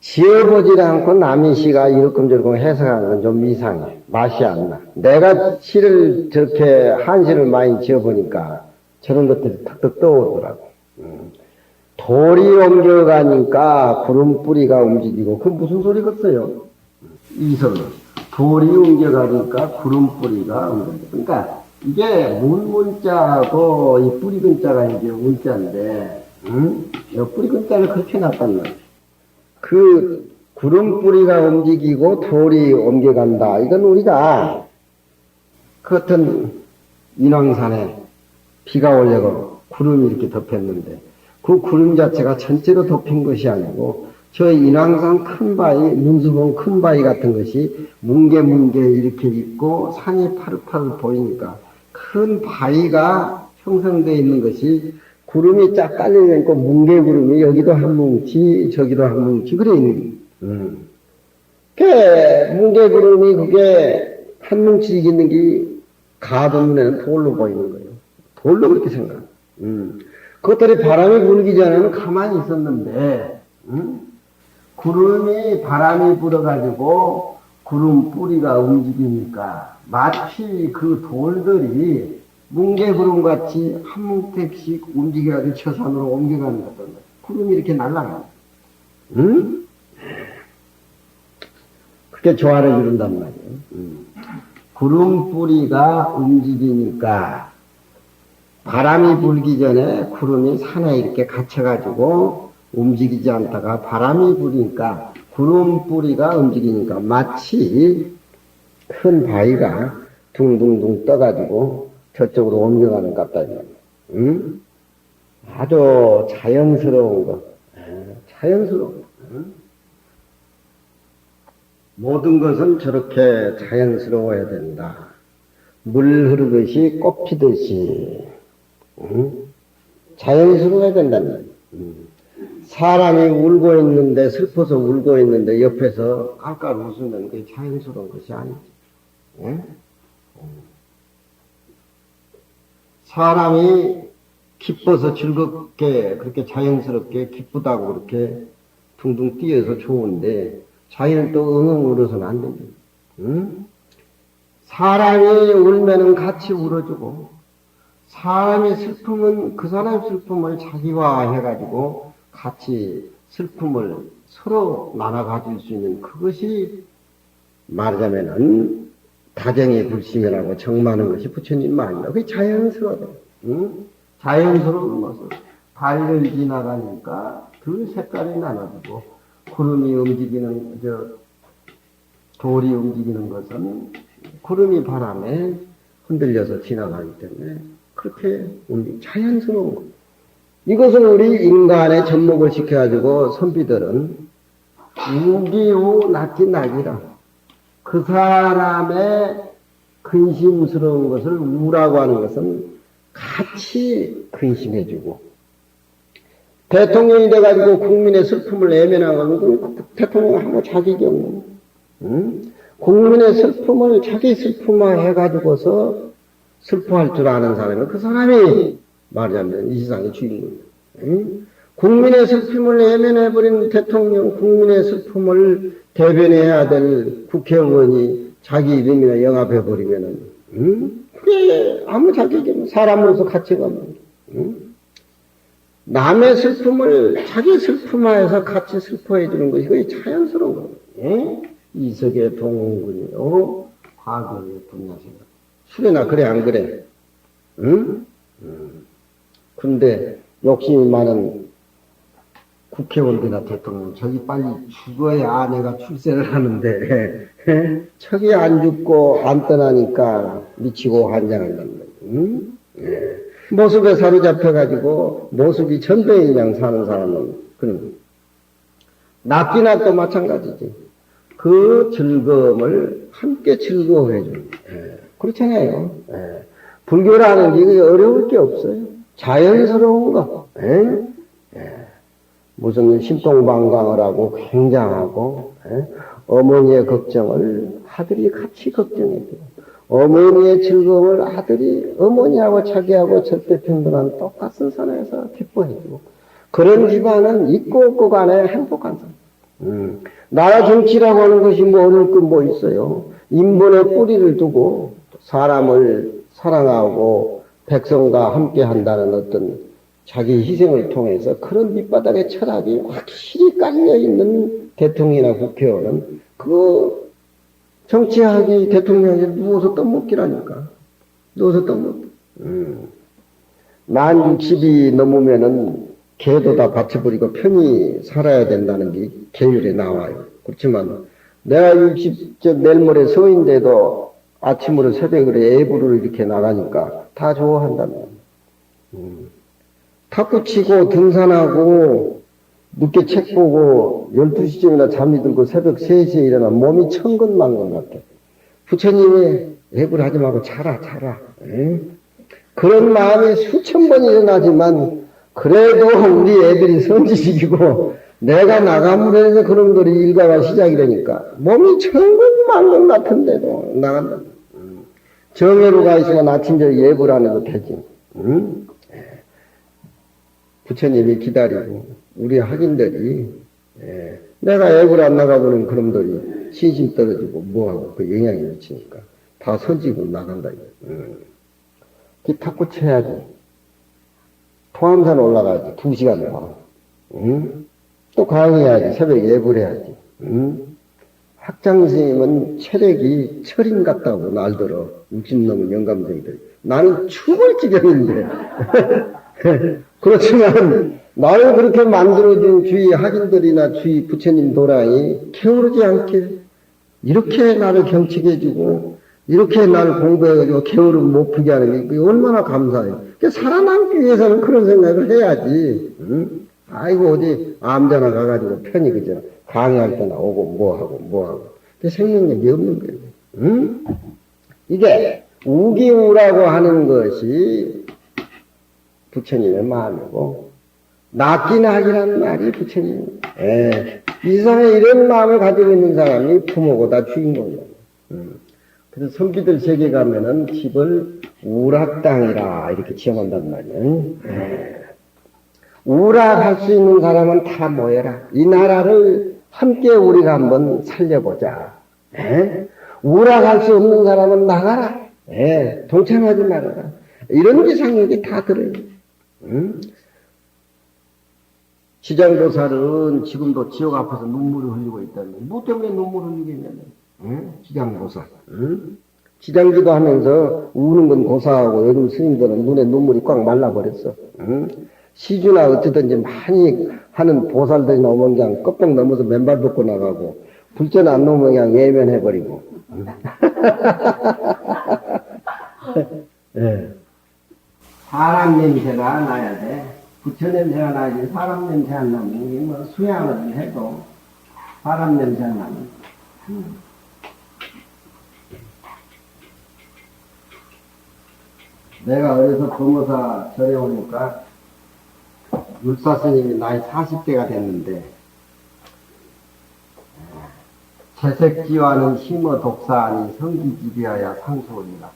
지어보질 않고 남의 시가 이러끔저러끔 해석하는 건 좀 이상해. 맛이 안 나. 내가 시를 저렇게 한시를 많이 지어보니까 저런 것들이 턱턱 떠오르더라고. 돌이 옮겨가니까 구름뿌리가 움직이고, 그 무슨 소리겠어요? 이성은. 돌이 옮겨가니까 구름뿌리가 움직이고. 그러니까, 이게 문자하고 이 뿌리 근자가 이제 문자인데, 이 뿌리 근자를 그렇게 놨단 말이야. 그 구름뿌리가 움직이고 돌이 옮겨간다. 이건 우리가 그 어떤 인왕산에 비가 오려고 구름이 이렇게 덮였는데, 그 구름 자체가 전체로 덮인 것이 아니고, 저 인왕산 큰 바위, 문수봉 큰 바위 같은 것이 뭉게뭉게 이렇게 있고, 산이 파릇파릇 보이니까, 큰 바위가 형성되어 있는 것이 구름이 쫙 깔려있고, 뭉게구름이 여기도 한 뭉치, 저기도 한 뭉치, 그래 있는 그 뭉게구름이 그게 한 뭉치 있는 게 가도 눈에는 돌로 보이는 거예요. 돌로 그렇게 생각. 그것들이 바람이 불기 전에는 가만히 있었는데, 구름이 바람이 불어가지고 구름 뿌리가 움직이니까 마치 그 돌들이 뭉게구름 같이 한 뭉택씩 움직여가지고 저 산으로 옮겨가는 것 같은 거예요. 구름이 이렇게 날아가요. 그게 조화를 이룬단 말이에요. 구름 뿌리가 움직이니까 바람이 불기 전에 구름이 산에 이렇게 갇혀가지고 움직이지 않다가 바람이 부니까 구름 뿌리가 움직이니까 마치 큰 바위가 둥둥둥 떠가지고 저쪽으로 옮겨가는 것 같다. 아주 자연스러운 거. 자연스러운 거. 모든 것은 저렇게 자연스러워야 된다. 물 흐르듯이 꽃 피듯이 자연스러워야 된다는 거예요. 사람이 울고 있는데, 슬퍼서 울고 있는데 옆에서 깔깔 웃으면 그게 자연스러운 것이 아니지. 사람이 기뻐서 즐겁게 그렇게 자연스럽게 기쁘다고 그렇게 둥둥 뛰어서 좋은데 자기는 또 엉엉 울어서는 안 됩니다. 사람이 울면은 같이 울어주고, 사람이 슬픔은 그 사람의 슬픔을 자기화해가지고 같이 슬픔을 서로 나눠 가질 수 있는 그것이 말하자면은 다정의 불심이라고 정하는 것이 부처님 말입니다. 그게 자연스러워요. 자연스러운 것은 달을 지나가니까 그 색깔이 나눠지고, 구름이 움직이는, 돌이 움직이는 것은 구름이 바람에 흔들려서 지나가기 때문에 그렇게 자연스러운 것. 이것을 우리 인간에 접목을 시켜가지고 선비들은 우기우 낙기 낙이라, 그 사람의 근심스러운 것을 우라고 하는 것은 같이 근심해주고, 대통령이 돼가지고 국민의 슬픔을 외면하는 건 대통령하고 자격이 없는, 국민의 슬픔을 자기 슬픔화 해가지고서 슬퍼할 줄 아는 사람은 그 사람이 말하자면 이 세상의 주인공이에요. 국민의 슬픔을 외면해버린 대통령, 국민의 슬픔을 대변해야 될 국회의원이 자기 이름이나 영합해버리면은, 그게 아무 자격이 없는 사람으로서 가치가 없는, 남의 슬픔을 자기 슬픔화해서 같이 슬퍼해주는 것이 그게 자연스러운 거예요. 이석의 동군이요, 화교의 분야생각. 수레나 그래, 안 그래? 근데 욕심이 많은 국회의원들이나 대통령, 저기 빨리 죽어야 내가 출세를 하는데, 저기 안 죽고 안 떠나니까 미치고 환장한다는 거예요. 모습에 사로잡혀가지고 모습이 전대인 양 사는 사람은 그런 낫기나 또 마찬가지지. 그 즐거움을 함께 즐거워해주는. 그렇잖아요. 불교라는 게 어려울 게 없어요. 자연스러운 거. 무슨 신통방광을 하고 굉장하고, 어머니의 걱정을 아들이 같이 걱정해주고, 어머니의 즐거움을 아들이 어머니하고 자기하고 절대 평등한 똑같은 선에서 기뻐해주고, 그런 집안은 있고 없고 간에 행복한 사람. 나라 정치라고 하는 것이 뭐 어려울 건 뭐 있어요. 인본의 뿌리를 두고 사람을 사랑하고 백성과 함께 한다는 어떤 자기 희생을 통해서 그런 밑바닥의 철학이 확실히 깔려있는 대통령이나 국회의원은 그 정치하기 대통령이 누워서 떠먹기라니까. 누워서 떠먹기. 만 60이 넘으면은 개도 다 바쳐버리고 편히 살아야 된다는 게 계율에 나와요. 그렇지만 내가 60저 내일 모레 서인데도 아침으로 새벽으로 애부를 이렇게 나가니까 다 좋아한단 말이야. 탁구 치고 등산하고 늦게 책 보고 12시쯤이나 잠이 들고 새벽 3시에 일어나 몸이 천근만근 같아. 부처님이 애부를 하지 말고 자라. 그런 마음이 수천 번 일어나지만 그래도 우리 애들이 성지식이고 내가 나감으로 해서 그놈들이 일과가 시작이 되니까 몸이 천근만근 같은데도 나간다. 정예로가 있으면 아침저녁 예불 안 해도 되지. 부처님이 기다리고 우리 학인들이 내가 예불 안 나가보는 그놈들이 신심 떨어지고 뭐하고 그 영향이 미치니까 다 선지고 나간다. 기 탁구 쳐야지. 토암산 올라가야지. 2시간 봐. 또 강의해야지. 새벽에 예불 해야지. 학장스님은 체력이 철인 같다고 날들어. 60 넘은 영감생들이. 나는 죽을 지경인데. 그렇지만 나를 그렇게 만들어준 주위 학인들이나 주위 부처님 도량이 게으르지 않게 이렇게 나를 경책해주고 이렇게 나를 공부해가지고 게으름 못 푸게 하는 게 얼마나 감사해요. 살아남기 위해서는 그런 생각을 해야지. 아이고 어디 암자나 가가지고 편히 그저 강의할 때나 오고 뭐하고 생명력이 없는 거예요. 이게 우기우라고 하는 것이 부처님의 마음이고 낫기나기라는 말이 부처님. 이 세상에 이런 마음을 가지고 있는 사람이 부모고 다 주인공이에요. 그래서 선비들 세계 가면은 집을 우락당이라 이렇게 지어놓는단 말이에요. 우락할 수 있는 사람은 다 모여라. 이 나라를 함께 우리가 한번 살려보자. 우락할 수 없는 사람은 나가라. 동참하지 말아라. 이런 기상력이 다 들어요. 지장보살은 지금도 지옥 앞에서 눈물을 흘리고 있다는 거예요. 뭐 때문에 눈물을 흘리겠냐면 지장보살. 지장기도 하면서 우는 건 고사하고 요즘 스님들은 눈에 눈물이 꽉 말라버렸어. 시주나 어찌든지 많이 하는 보살들이 나오면 그냥 껍질 넘어서 맨발 벗고 나가고 불전 안 넘으면 그냥 외면해버리고. 사람 냄새가 나야 돼. 부처 냄새가 나지 사람 냄새 안 나면 뭐 수양을 해도 사람 냄새 안 나면. 내가 어려서 범어사 절에 오니까 율사 스님이 나이 40대가 됐는데 재색지와는 힘어 독사하니 성기지비하여 상수오리라.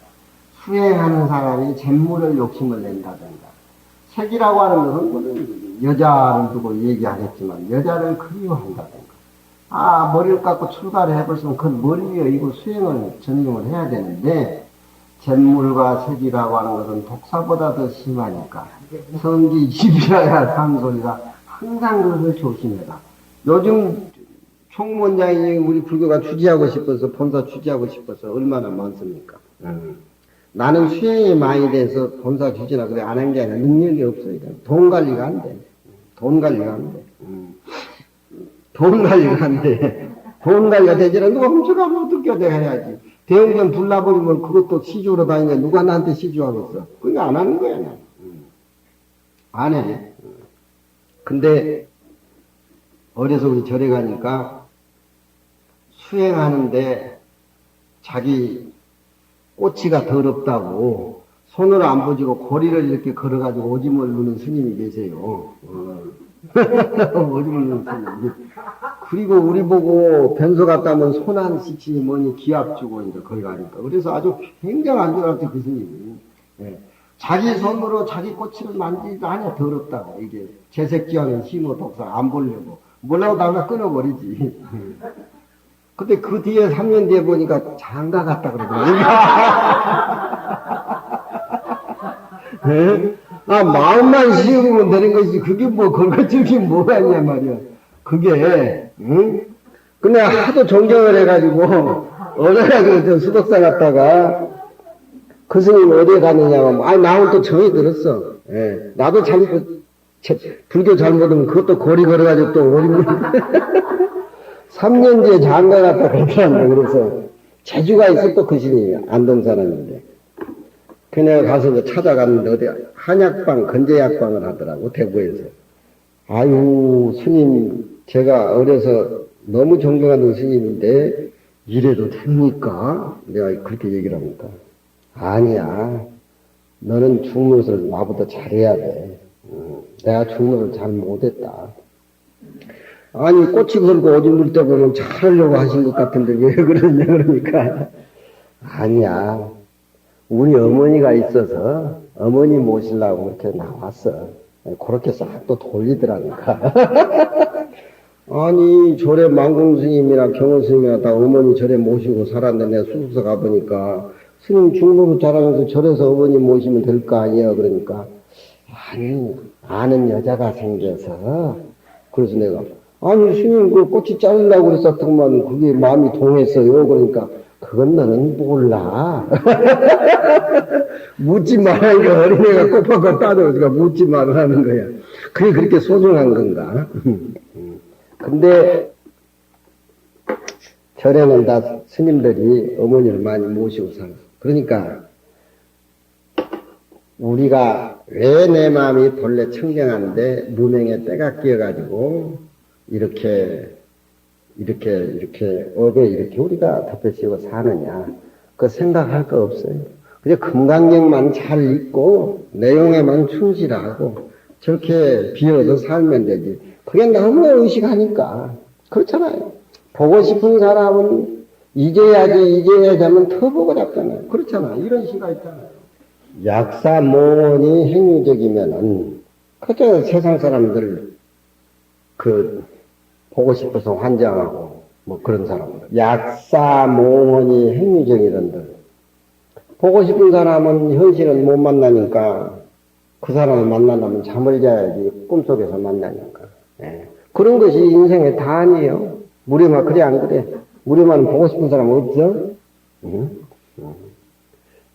수행하는 사람이 잿물을 욕심을 낸다든가 색이라고 하는 것은 뭐든 여자를 두고 얘기하겠지만 여자를 그리워한다든가 머리를 깎고 출가를 해버렸으면 그 머리 위에 이거 수행을 전념을 해야 되는데 잿물과 색이라고 하는 것은 독사보다 더 심하니까 성기지비하여 상수오리라. 항상 그것을 조심해라. 요즘 총무원장이 우리 불교가 취지하고 싶어서 본사 취지하고 싶어서 얼마나 많습니까? 나는 수행이 많이 돼서 본사 취지나 그래 안 한 게 아니라 능력이 없어요. 돈 관리가 안 돼. 돈 관리가 안 돼. 돈 관리가 안 돼. 돈 관리가 되지라 누가 훔쳐가면 어떻게 내가 해야지. 대형견 불나버리면 그것도 시주로 다니는데 누가 나한테 시주하겠어. 그거 안 하는 거야 난. 안 해. 근데 어려서 우리 절에 가니까 수행하는데 자기 꼬치가 더럽다고 손을 안 보지고 고리를 이렇게 걸어가지고 오줌을 누는 스님이 계세요. 오줌을 누는 스님. 그리고 우리 보고 변소 갔다 오면 손 안 씻지 뭐니 기합 주고 이제 거기 가니까. 그래서 아주 굉장히 안 좋았대 그 스님이. 자기 손으로 자기 꼬치를 만지지도 않아 더럽다고. 이게 재색지하는 힘어 독사 안 보려고. 몰라고 다가 끊어버리지. 근데 그 뒤에 3년 뒤에 보니까 장가 갔다 그러더라고요. 마음만 씌우면 되는 것이지, 그게 뭐, 걸거적이 뭐하냐 말이야. 그게, 응? 근데 하도 존경을 해가지고, 어느 날 그 수덕사 갔다가, 그 스님 어디에 갔느냐고, 나는 또 정이 들었어. 예. 나도 불교 잘못하면 그것도 거리 걸어가지고 또 오리물. 3년째 장가 갔다 그랬더니, 그래서, 제주가 있어 또 그 스님이, 안동 사람인데. 그 내가 가서 이제 찾아갔는데, 어디, 한약방, 건재약방을 하더라고, 대구에서. 아유, 스님, 제가 어려서 너무 존경하는 스님인데, 이래도 됩니까? 내가 그렇게 얘기를 합니까? 아니야. 너는 중노릇을 나보다 잘해야 돼. 내가 중노릇을 잘 못했다. 아니, 꽃이 걸고 오줌 물 때 보면 잘하려고 하신 것 같은데 왜 그러냐, 그러니까. 아니야. 우리 어머니가 있어서 어머니 모시려고 그렇게 나왔어. 그렇게 싹 또 돌리더라니까. 아니, 절에 망공 스님이나 경호 스님이나 다 어머니 절에 모시고 살았는데 내가 수습서 가보니까 스님 중노릇 잘하면서 절에서 어머니 모시면 될 거 아니야. 그러니까, 아니, 아는 여자가 생겨서. 그래서 내가, 아니, 스님 그 꼬치 자르려고 그랬었더만 그게 마음이 동했어요. 그러니까, 그건 너는 몰라. 묻지 말라니까 어린애가 꼬박꼬박 따져오니까 묻지 말라는 거야. 그게 그렇게 소중한 건가? 근데, 절에는 다 스님들이 어머니를 많이 모시고 살아. 그러니까, 우리가 왜 내 마음이 본래 청정한데 무명에 때가 끼어가지고 이렇게 업에 이렇게 우리가 덮여 씌우고 사느냐. 그 생각할 거 없어요. 그냥 금강경만 잘 읽고 내용에만 충실하고 저렇게 비워서 살면 되지. 그게 너무 의식하니까. 그렇잖아요. 보고 싶은 사람은 잊어야지 하면 더 보고 잡잖아요. 그렇잖아요. 이런 시가 있잖아요. 약사몽원이 행위적이면은, 그저 세상 사람들, 보고 싶어서 환장하고, 뭐 그런 사람들. 약사몽원이 행위적이던들. 보고 싶은 사람은 현실은 못 만나니까, 그 사람을 만나려면 잠을 자야지, 꿈속에서 만나니까. 예. 그런 것이 인생의 단이에요. 무료만, 그래, 안 그래? 무료만 보고 싶은 사람 없어? 응?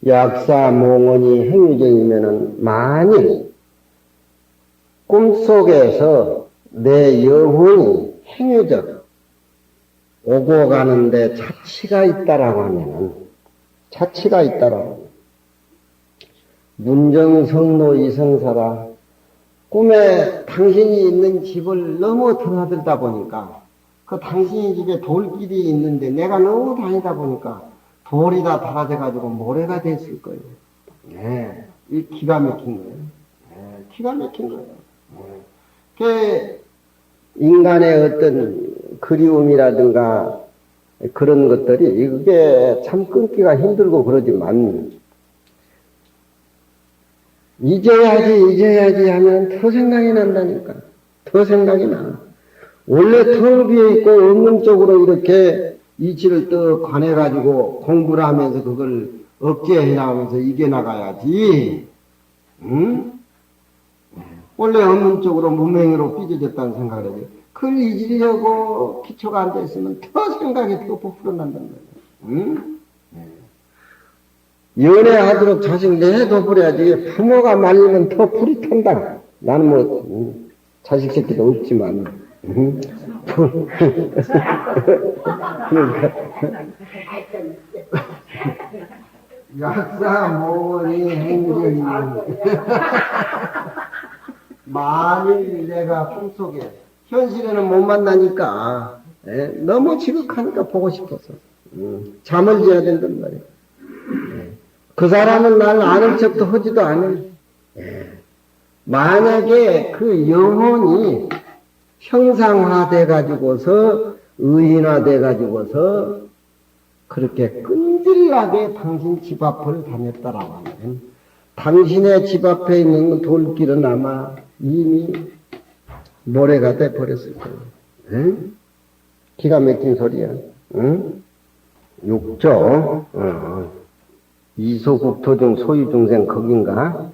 약사몽원이 행위적이면은 만일 꿈속에서 내 영혼이 행위적 오고 가는데 자치가 있다라고 하면은 문정성로 이성사라 꿈에 당신이 있는 집을 너무 드나들다 보니까 그 당신이 집에 돌길이 있는데 내가 너무 다니다 보니까 돌이 다 달아져가지고 모래가 됐을 거예요. 네. 이 기가 막힌 거예요. 네. 기가 막힌 거예요. 네. 인간의 어떤 그리움이라든가 그런 것들이 이게 참 끊기가 힘들고 그러지만 잊어야지 하면 더 생각이 난다니까. 더 생각이 나. 원래 텅 비어 있고 없는 쪽으로 이렇게 이치를 떡 관해가지고 공부를 하면서 그걸 억제해 나가면서 이겨나가야지. 응? 원래 없는 쪽으로 무명으로 삐져졌다는 생각을 해요. 그걸 잊으려고 기초가 앉아있으면 더 생각이 더 부풀어 난단 말이에요. 응? 연애하도록 자식 내둬버려야지. 부모가 말리면 더 불이 탄다. 나는 뭐 자식 새끼도 없지만 그러니까 약사몽원이 행적이 만일 내가 꿈속에 현실에는 못 만나니까 너무 지극하니까 보고 싶어서 잠을 자야 된단 말이에요. 그 사람은 날 아는 척도 하지도 않아요. 만약에 그 영혼이 형상화돼 가지고서 의인화돼 가지고서 그렇게 끈질나게 당신 집 앞을 다녔다라고 하면 당신의 집 앞에 있는 돌길은 아마 이미 모래가 돼 버렸을 거예요. 응? 기가 막힌 소리야. 응? 6조 이소국토중 소유중생 거긴가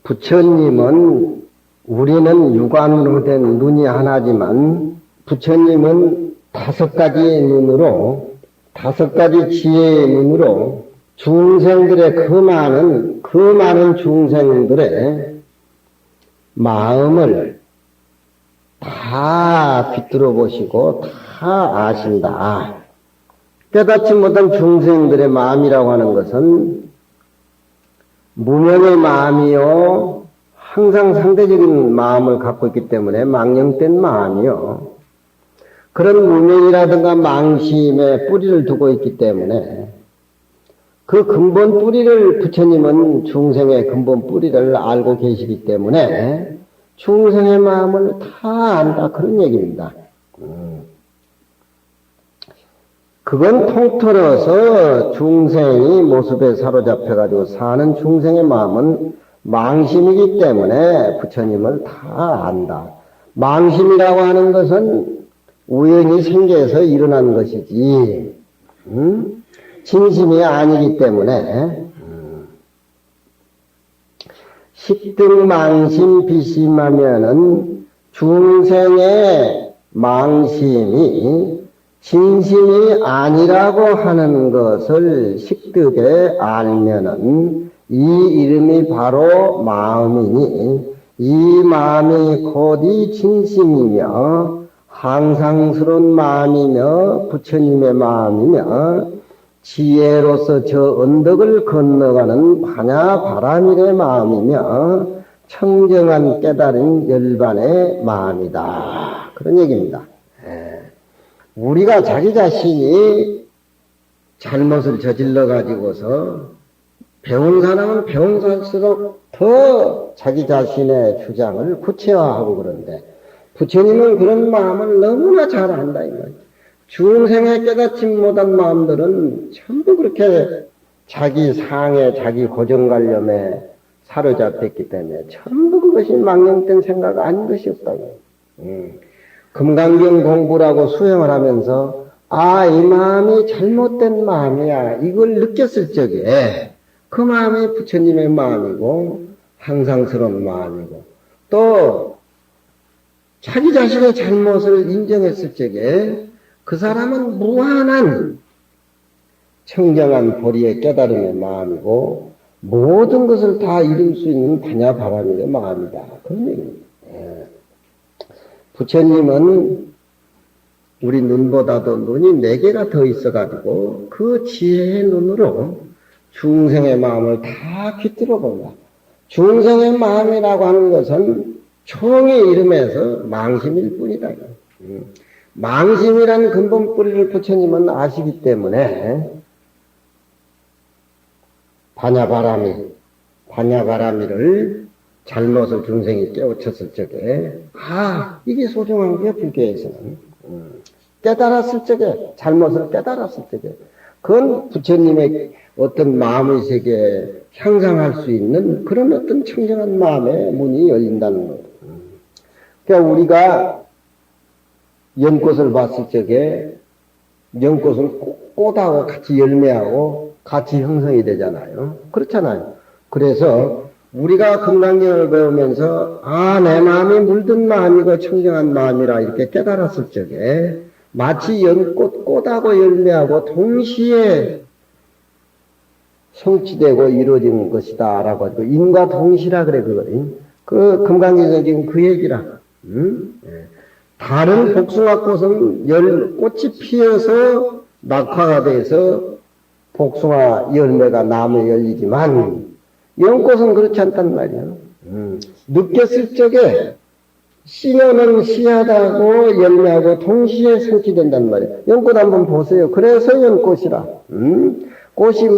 부처님은 우리는 육안으로 된 눈이 하나지만 부처님은 5가지의 눈으로 5가지 지혜의 눈으로 중생들의 그 많은 중생들의 마음을 다 비틀어 보시고 다 아신다. 깨닫지 못한 중생들의 마음이라고 하는 것은 무명의 마음이요, 항상 상대적인 마음을 갖고 있기 때문에 망령된 마음이요, 그런 무명이라든가 망심에 뿌리를 두고 있기 때문에 그 근본 뿌리를 부처님은 중생의 근본 뿌리를 알고 계시기 때문에 중생의 마음을 다 안다, 그런 얘기입니다. 그건 통틀어서 중생이 모습에 사로잡혀가지고 사는 중생의 마음은 망심이기 때문에 부처님을 다 안다. 망심이라고 하는 것은 우연히 생겨서 일어난 것이지, 진심이 아니기 때문에, 식등망심 비심하면은 중생의 망심이 진심이 아니라고 하는 것을 식득에 알면은 이 이름이 바로 마음이니 이 마음이 곧 이 진심이며 항상스러운 마음이며 부처님의 마음이며 지혜로서 저 언덕을 건너가는 반야 바라밀의 마음이며 청정한 깨달은 열반의 마음이다. 그런 얘기입니다. 우리가 자기 자신이 잘못을 저질러 가지고서 배운 사람은 배운 살수록 더 자기 자신의 주장을 구체화하고 그런데 부처님은 그런 마음을 너무나 잘 안다 이 말이에요. 중생의 깨닫지 못한 마음들은 전부 그렇게 자기 상에 자기 고정관념에 사로잡혔기 때문에 전부 그것이 망령된 생각 아닌 것이 없다고. 금강경 공부라고 수행을 하면서 이 마음이 잘못된 마음이야 이걸 느꼈을 적에 그 마음이 부처님의 마음이고 항상스러운 마음이고 또 자기 자신의 잘못을 인정했을 적에 그 사람은 무한한 청정한 보리의 깨달음의 마음이고 모든 것을 다 이룰 수 있는 반야바라밀의 마음이다. 그런 얘기입니다. 부처님은 우리 눈보다도 눈이 4개가 더 있어가지고 그 지혜의 눈으로 중생의 마음을 다 깃들어 본다. 중생의 마음이라고 하는 것은 총의 이름에서 망심일 뿐이다. 망심이라는 근본 뿌리를 부처님은 아시기 때문에 반야바라밀을 잘못을 중생이 깨우쳤을 적에 이게 소중한 게 불교에서는 깨달았을 적에 잘못을 깨달았을 적에 그건 부처님의 어떤 마음의 세계에 향상할 수 있는 그런 어떤 청정한 마음의 문이 열린다는 거예요. 그러니까 우리가 연꽃을 봤을 적에 연꽃은 꽃하고 같이 열매하고 같이 형성이 되잖아요. 그렇잖아요. 그래서 우리가 금강경을 배우면서 내 마음이 물든 마음이고 청정한 마음이라 이렇게 깨달았을 적에 마치 연꽃 꽃하고 열매하고 동시에 성취되고 이루어진 것이다 라고 하고 인과 동시라 그래 그거는 그 금강경에서 지금 그 얘기라. 다른 복숭아꽃은 꽃이 피어서 낙화가 돼서 복숭아 열매가 나무에 열리지만 연꽃은 그렇지 않단 말이에요. 느꼈을 적에 씨는 씨하다고 열매하고 동시에 성취된단 말이에요. 연꽃 한번 보세요. 그래서 연꽃이라. 꽃이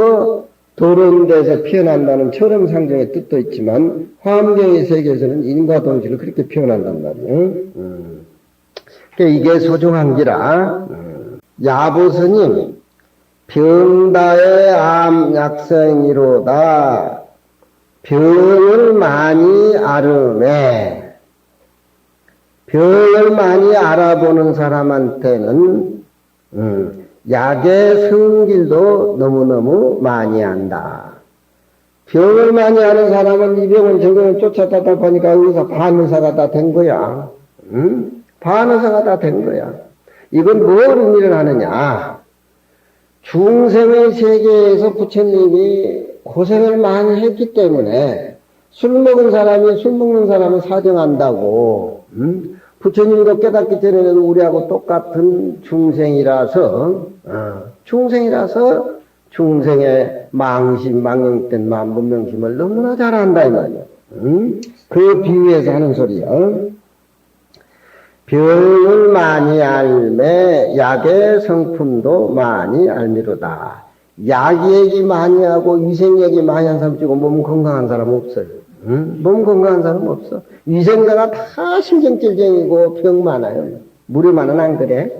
더러운 데서 피어난다는 처럼 상정의 뜻도 있지만 화엄경의 세계에서는 인과 동시를 그렇게 표현한단 말이에요. 이게 소중한 기라. 야부스님 병다의 암약성이로다. 병을 많이 앓음에 병을 많이 알아보는 사람한테는 약의 성질도 너무너무 많이 한다. 병을 많이 하는 사람은 이 병을 정경을 쫓아다다 보니까 의사 반의사가 다 된 거야. 응? 반의사가 다 된 거야. 이건 뭘 의미를 하느냐? 중생의 세계에서 부처님이 고생을 많이 했기 때문에 술 먹는 사람은 사정한다고. 부처님도 깨닫기 전에는 우리하고 똑같은 중생이라서 중생의 망심, 망령된 만분명심을 너무나 잘 안다 이 말이야. 그 비유해서 하는 소리야. 병을 많이 알매 약의 성품도 많이 알미로다. 약 얘기 많이 하고 위생 얘기 많이 한 사람 치고 몸 건강한 사람 없어요. 몸 건강한 사람 없어. 위생자가 다 신경질쟁이고 병 많아요. 무료만은 안 그래.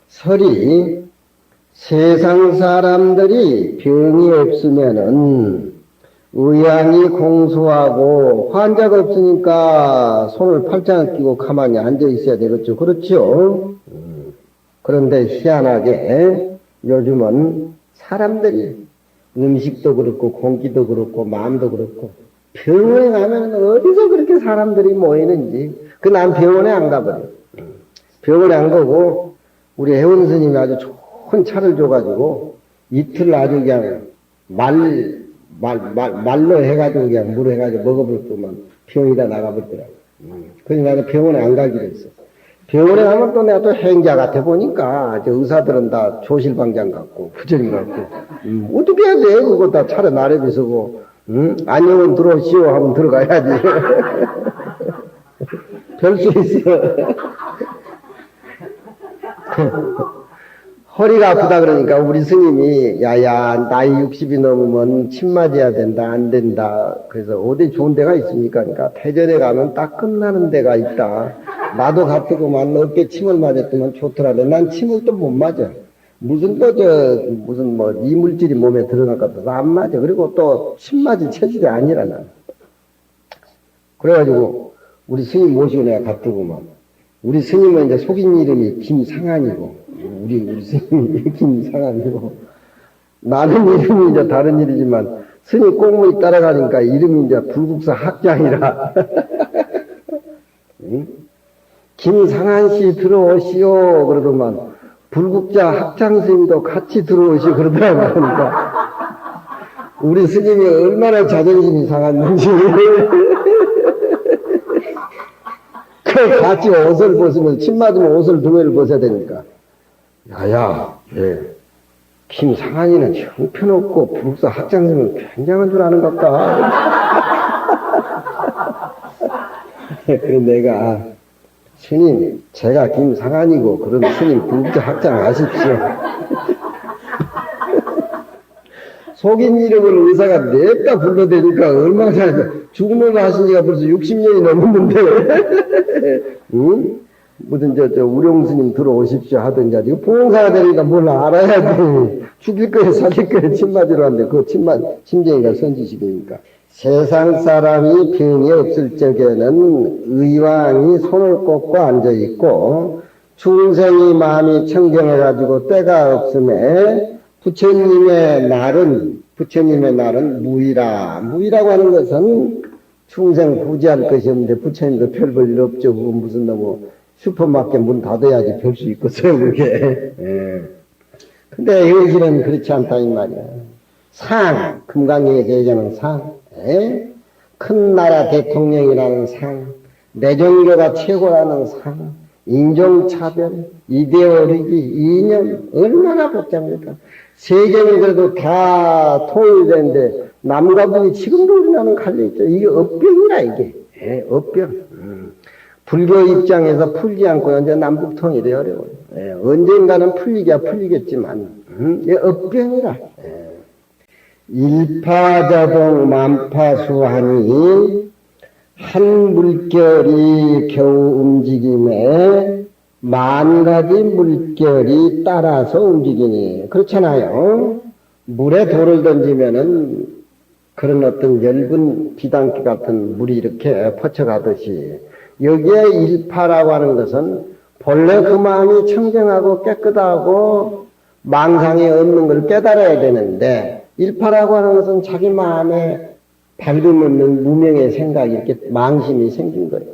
설이 세상 사람들이 병이 없으면은 의향이 공소하고 환자가 없으니까 손을 팔짱을 끼고 가만히 앉아 있어야 되겠죠. 그렇죠? 그런데 희한하게 요즘은 사람들이 음식도 그렇고 공기도 그렇고 마음도 그렇고 병원에 가면 어디서 그렇게 사람들이 모이는지 난 병원에 안 가버려. 병원에 안 가고 우리 회원 스님이 아주 좋은 차를 줘가지고 이틀 아주 그냥 말로 해가지고 그냥 물 해가지고 먹어볼 거면 병이 다 나가버리더라고. 그래서 나는 병원에 안 가기로 했어. 병원에 가면 또 내가 또 행자 같아 보니까 의사들은 다 조실방장 같고 부처님 같고 어떻게 해야 돼? 그거 다 차례 나래비 서고 안녕은 들어오시오 하면 들어가야지. 별 수 있어. 허리가 아프다 그러니까 우리 스님이 야야 나이 60이 넘으면 침 맞아야 된다 안 된다. 그래서 어디 좋은 데가 있습니까? 그러니까 태전에 가면 딱 끝나는 데가 있다. 나도 가뜩고만 어깨 침을 맞았더만 좋더라도 난 침을 또 못 맞아. 무슨 이물질이 몸에 들어갈까 안 맞아. 그리고 또 침 맞을 체질이 아니라 난. 그래가지고 우리 스님 모시고 내가 가뜩고만. 우리 스님은 이제 속인 이름이 김상한이고 우리 스님이 김상한이고 나는 이름이 이제 다른 일이지만 스님 꽁무니 따라가니까 이름이 이제 불국사 학장이라 김상한씨 들어오시오 그러더만 불국자 학장 스님도 같이 들어오시오 그러더라고. 그러니까 우리 스님이 얼마나 자존심이 상했는지 같이 옷을 벗으면 침 맞으면 옷을 두 개를 벗어야 되니까 야야 김상한이는 형편없고 불국사 학장님은 굉장한 줄 아는 것 같다. 그래서 내가 스님 제가 김상한이고 그럼 스님 불국사 학장 아십시오. 속인 이름을 의사가 냅다 불러대니까 얼마나 잘 죽음을 하신 지가 벌써 60년이 넘었는데 무슨 우룡스님 들어오십시오 하던지 이거 보험사가 되니까 뭘 알아야 돼. 죽일 거에 살릴 거에 침 맞으러 왔는데 그 침쟁이가 선지식이니까 세상 사람이 병이 없을 적에는 의왕이 손을 꽂고 앉아있고 중생이 마음이 청정해가지고 때가 없음에 부처님의 날은 무이라고 하는 것은 중생 구제할 것이 없는데 부처님도 별 볼 일 없죠. 그건 무슨 슈퍼마켓 문 닫아야지 별 수 있겠어요 그게. 근데 여기는 그렇지 않다 이 말이야. 상 금강경에 대해서는 상 큰 나라 대통령이라는 상 내종교가 최고라는 상 인종차별 이데올로기 이념 얼마나 복잡합니까? 세계는 그래도 다 통일되는데 남과 북이 지금도 우리나라는 갈려있죠. 이게 업병이라 이게. 업병. 불교 입장에서 풀지 않고 현재 남북 통일이 어려워요. 언젠가는 풀리겠지만 이게 업병이라. 일파자동 만파수하니 한 물결이 겨우 움직임에 만 가지 물결이 따라서 움직이니 그렇잖아요. 물에 돌을 던지면은 그런 어떤 엷은 비단기 같은 물이 이렇게 퍼쳐가듯이 여기에 일파라고 하는 것은 본래 그 마음이 청정하고 깨끗하고 망상이 없는 걸 깨달아야 되는데 일파라고 하는 것은 자기 마음에 밝음 없는 무명의 생각이 이렇게 망심이 생긴 거예요.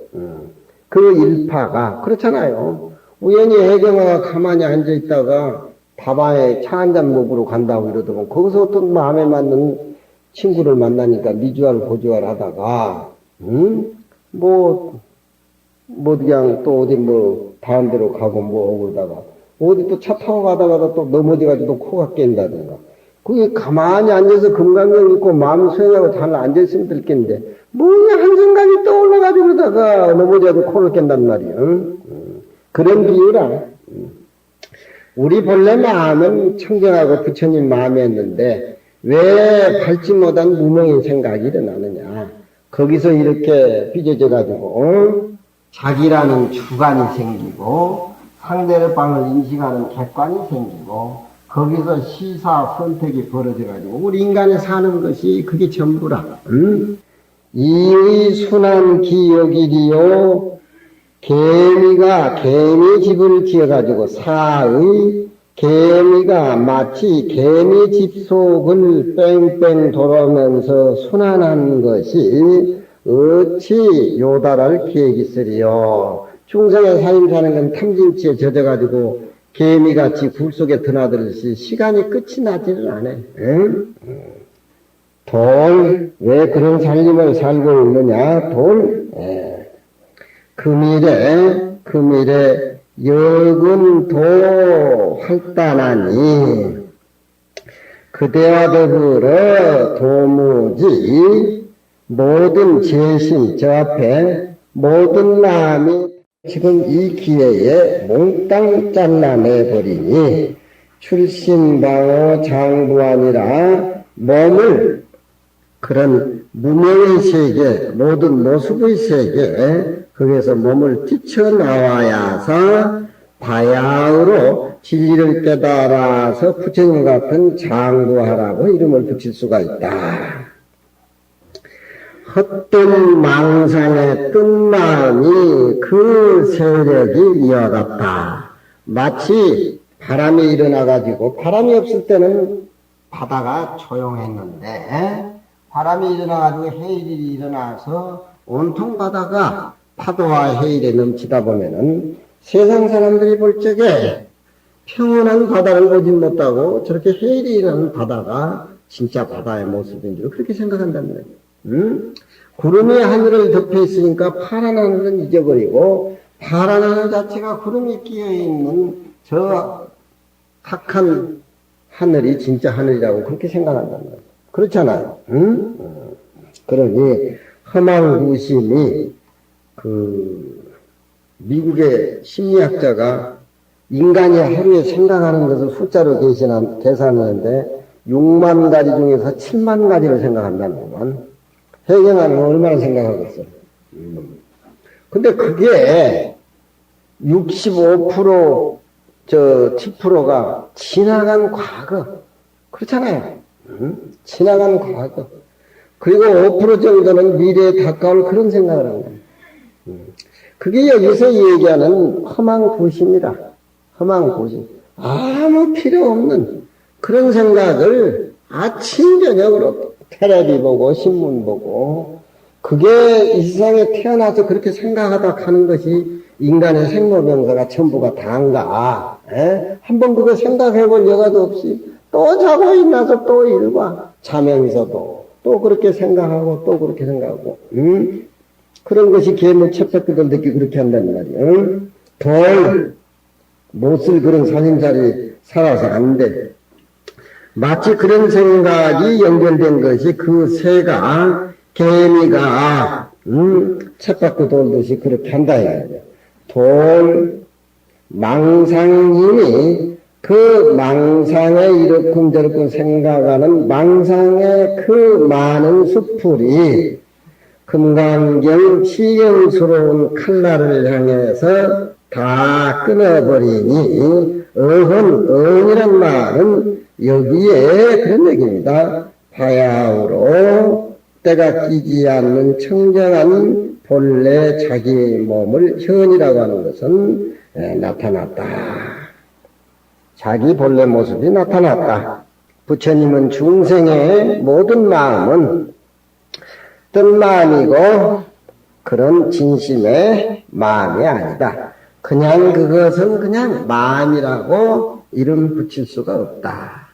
그 일파가 그렇잖아요. 우연히 해경화가 가만히 앉아 있다가 다방에 차 한잔 먹으러 간다고 이러더만 거기서 어떤 마음에 맞는 친구를 만나니까 미주알 고주알 하다가 그냥 또 어디 다른 데로 가고 오고 그러다가 어디 또 차 타고 가다가 또 넘어져가지고 코가 깬다든가. 그게 가만히 앉아서 건강력 있고 마음 수행하고 잘 앉아있으면 들겠는데 뭐냐 한 생각이 떠올라가지고 그러다가 넘어져도 코를 깬단 말이에요. 그런 비유라. 우리 본래 마음은 청정하고 부처님 마음이었는데 왜 밝지 못한 무명의 생각이 일어나느냐. 거기서 이렇게 삐져져가지고 자기라는 주관이 생기고 상대의 방을 인식하는 객관이 생기고 거기서 시사 선택이 벌어져가지고 우리 인간이 사는 것이 그게 전부라. 이의 순한 기억이리요. 개미 집을 지어가지고 사의 개미가 마치 개미 집 속을 뺑뺑 돌아오면서 순환한 것이 어찌 요달할 계획이 있으리요. 중생의 삶 사는 건 탐진치에 젖어가지고 개미같이 굴 속에 드나들듯이 시간이 끝이 나지를 않아요. 돌, 왜 그런 삶을 살고 있느냐? 돌, 금일에 여금도 활단하니 그대와 더불어 도무지 모든 재심 저 앞에 모든 마음이 지금 이 기회에 몽땅 잘라내버리니 출신방어 장부아니라 몸을 그런 무명의 세계 모든 모습의 세계 거기에서 몸을 뛰쳐나와야서 바야흐로 진리를 깨달아서 부처님 같은 장부하라고 이름을 붙일 수가 있다. 헛된 망상에 뜬 마음이 그 세력이 이와 같다. 마치 바람이 일어나가지고 바람이 없을 때는 바다가 조용했는데 바람이 일어나가지고 해일이 일어나서 온통 바다가 파도와 해일에 넘치다 보면은 세상 사람들이 볼 적에 평온한 바다를 보지 못하고 저렇게 해일이 일어나는 바다가 진짜 바다의 모습인 줄 그렇게 생각한단 말이에요. 구름이 하늘을 덮여 있으니까 파란 하늘은 잊어버리고 파란 하늘 자체가 구름이 끼어 있는 저 탁한 하늘이 진짜 하늘이라고 그렇게 생각한단 말이에요. 그렇잖아요. 그러니 허망구심이 미국의 심리학자가 인간이 하루에 생각하는 것을 숫자로 계산하는데 6만 가지 중에서 7만 가지를 생각한다는 건 해경하는 건 얼마나 생각하겠어요. 근데 그게 65% 7%가 지나간 과거. 그렇잖아요. 지나간 과거. 그리고 5% 정도는 미래에 가까울 그런 생각을 하는 거예요. 그게 여기서 얘기하는 허망구심이라. 허망구심. 아무 필요 없는 그런 생각을 아침 저녁으로 텔레비 보고 신문 보고 그게 이 세상에 태어나서 그렇게 생각하다 가는 것이 인간의 생로병사가 전부가 다인가. 한번 그거 생각해 볼 여가도 없이 또 자고 일어나서 또 일과 자면서도 또 그렇게 생각하고 또 그렇게 생각하고 그런 것이 괴물 쳇바퀴들 듣기 그렇게 한단 말이에요. 돌 못쓸 그런 살림살이 살아서 안 돼. 마치 그런 생각이 연결된 것이 그 새가 개미가 쳇바퀴 돌듯이 그렇게 한다 이거죠. 돌 망상이니 그 망상에 이렇쿵저렇쿵 생각하는 망상의 그 많은 수풀이 금강경 시경스러운 칼날을 향해서 다 끊어버리니 어헌이란 말은 여기에 그런 얘기입니다. 바야흐로 때가 끼지 않는 청정한 본래 자기 몸을 현이라고 하는 것은 나타났다. 자기 본래 모습이 나타났다. 부처님은 중생의 모든 마음은 뜬 마음이고 그런 진심의 마음이 아니다. 그냥 그것은 그냥 마음이라고 이름 붙일 수가 없다.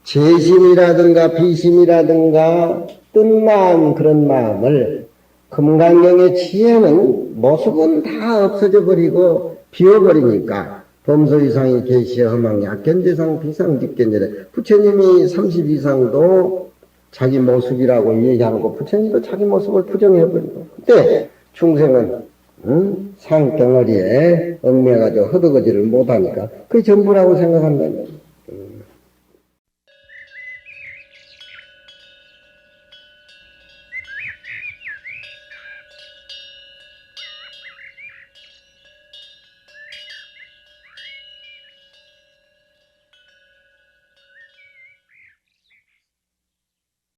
재심이라든가 비심이라든가 뜬 마음 그런 마음을 금강경의 지혜는 모습은 다 없어져 버리고 비워버리니까 범소이상이 계시어 허망 약견재상 비상직견제래. 부처님이 30 이상도 자기 모습이라고 얘기하는 거 부처님도 자기 모습을 부정해버리고 근데 중생은 상덩어리에 얽매가지고 허덕거지를 못하니까 그게 전부라고 생각한다는 거예요.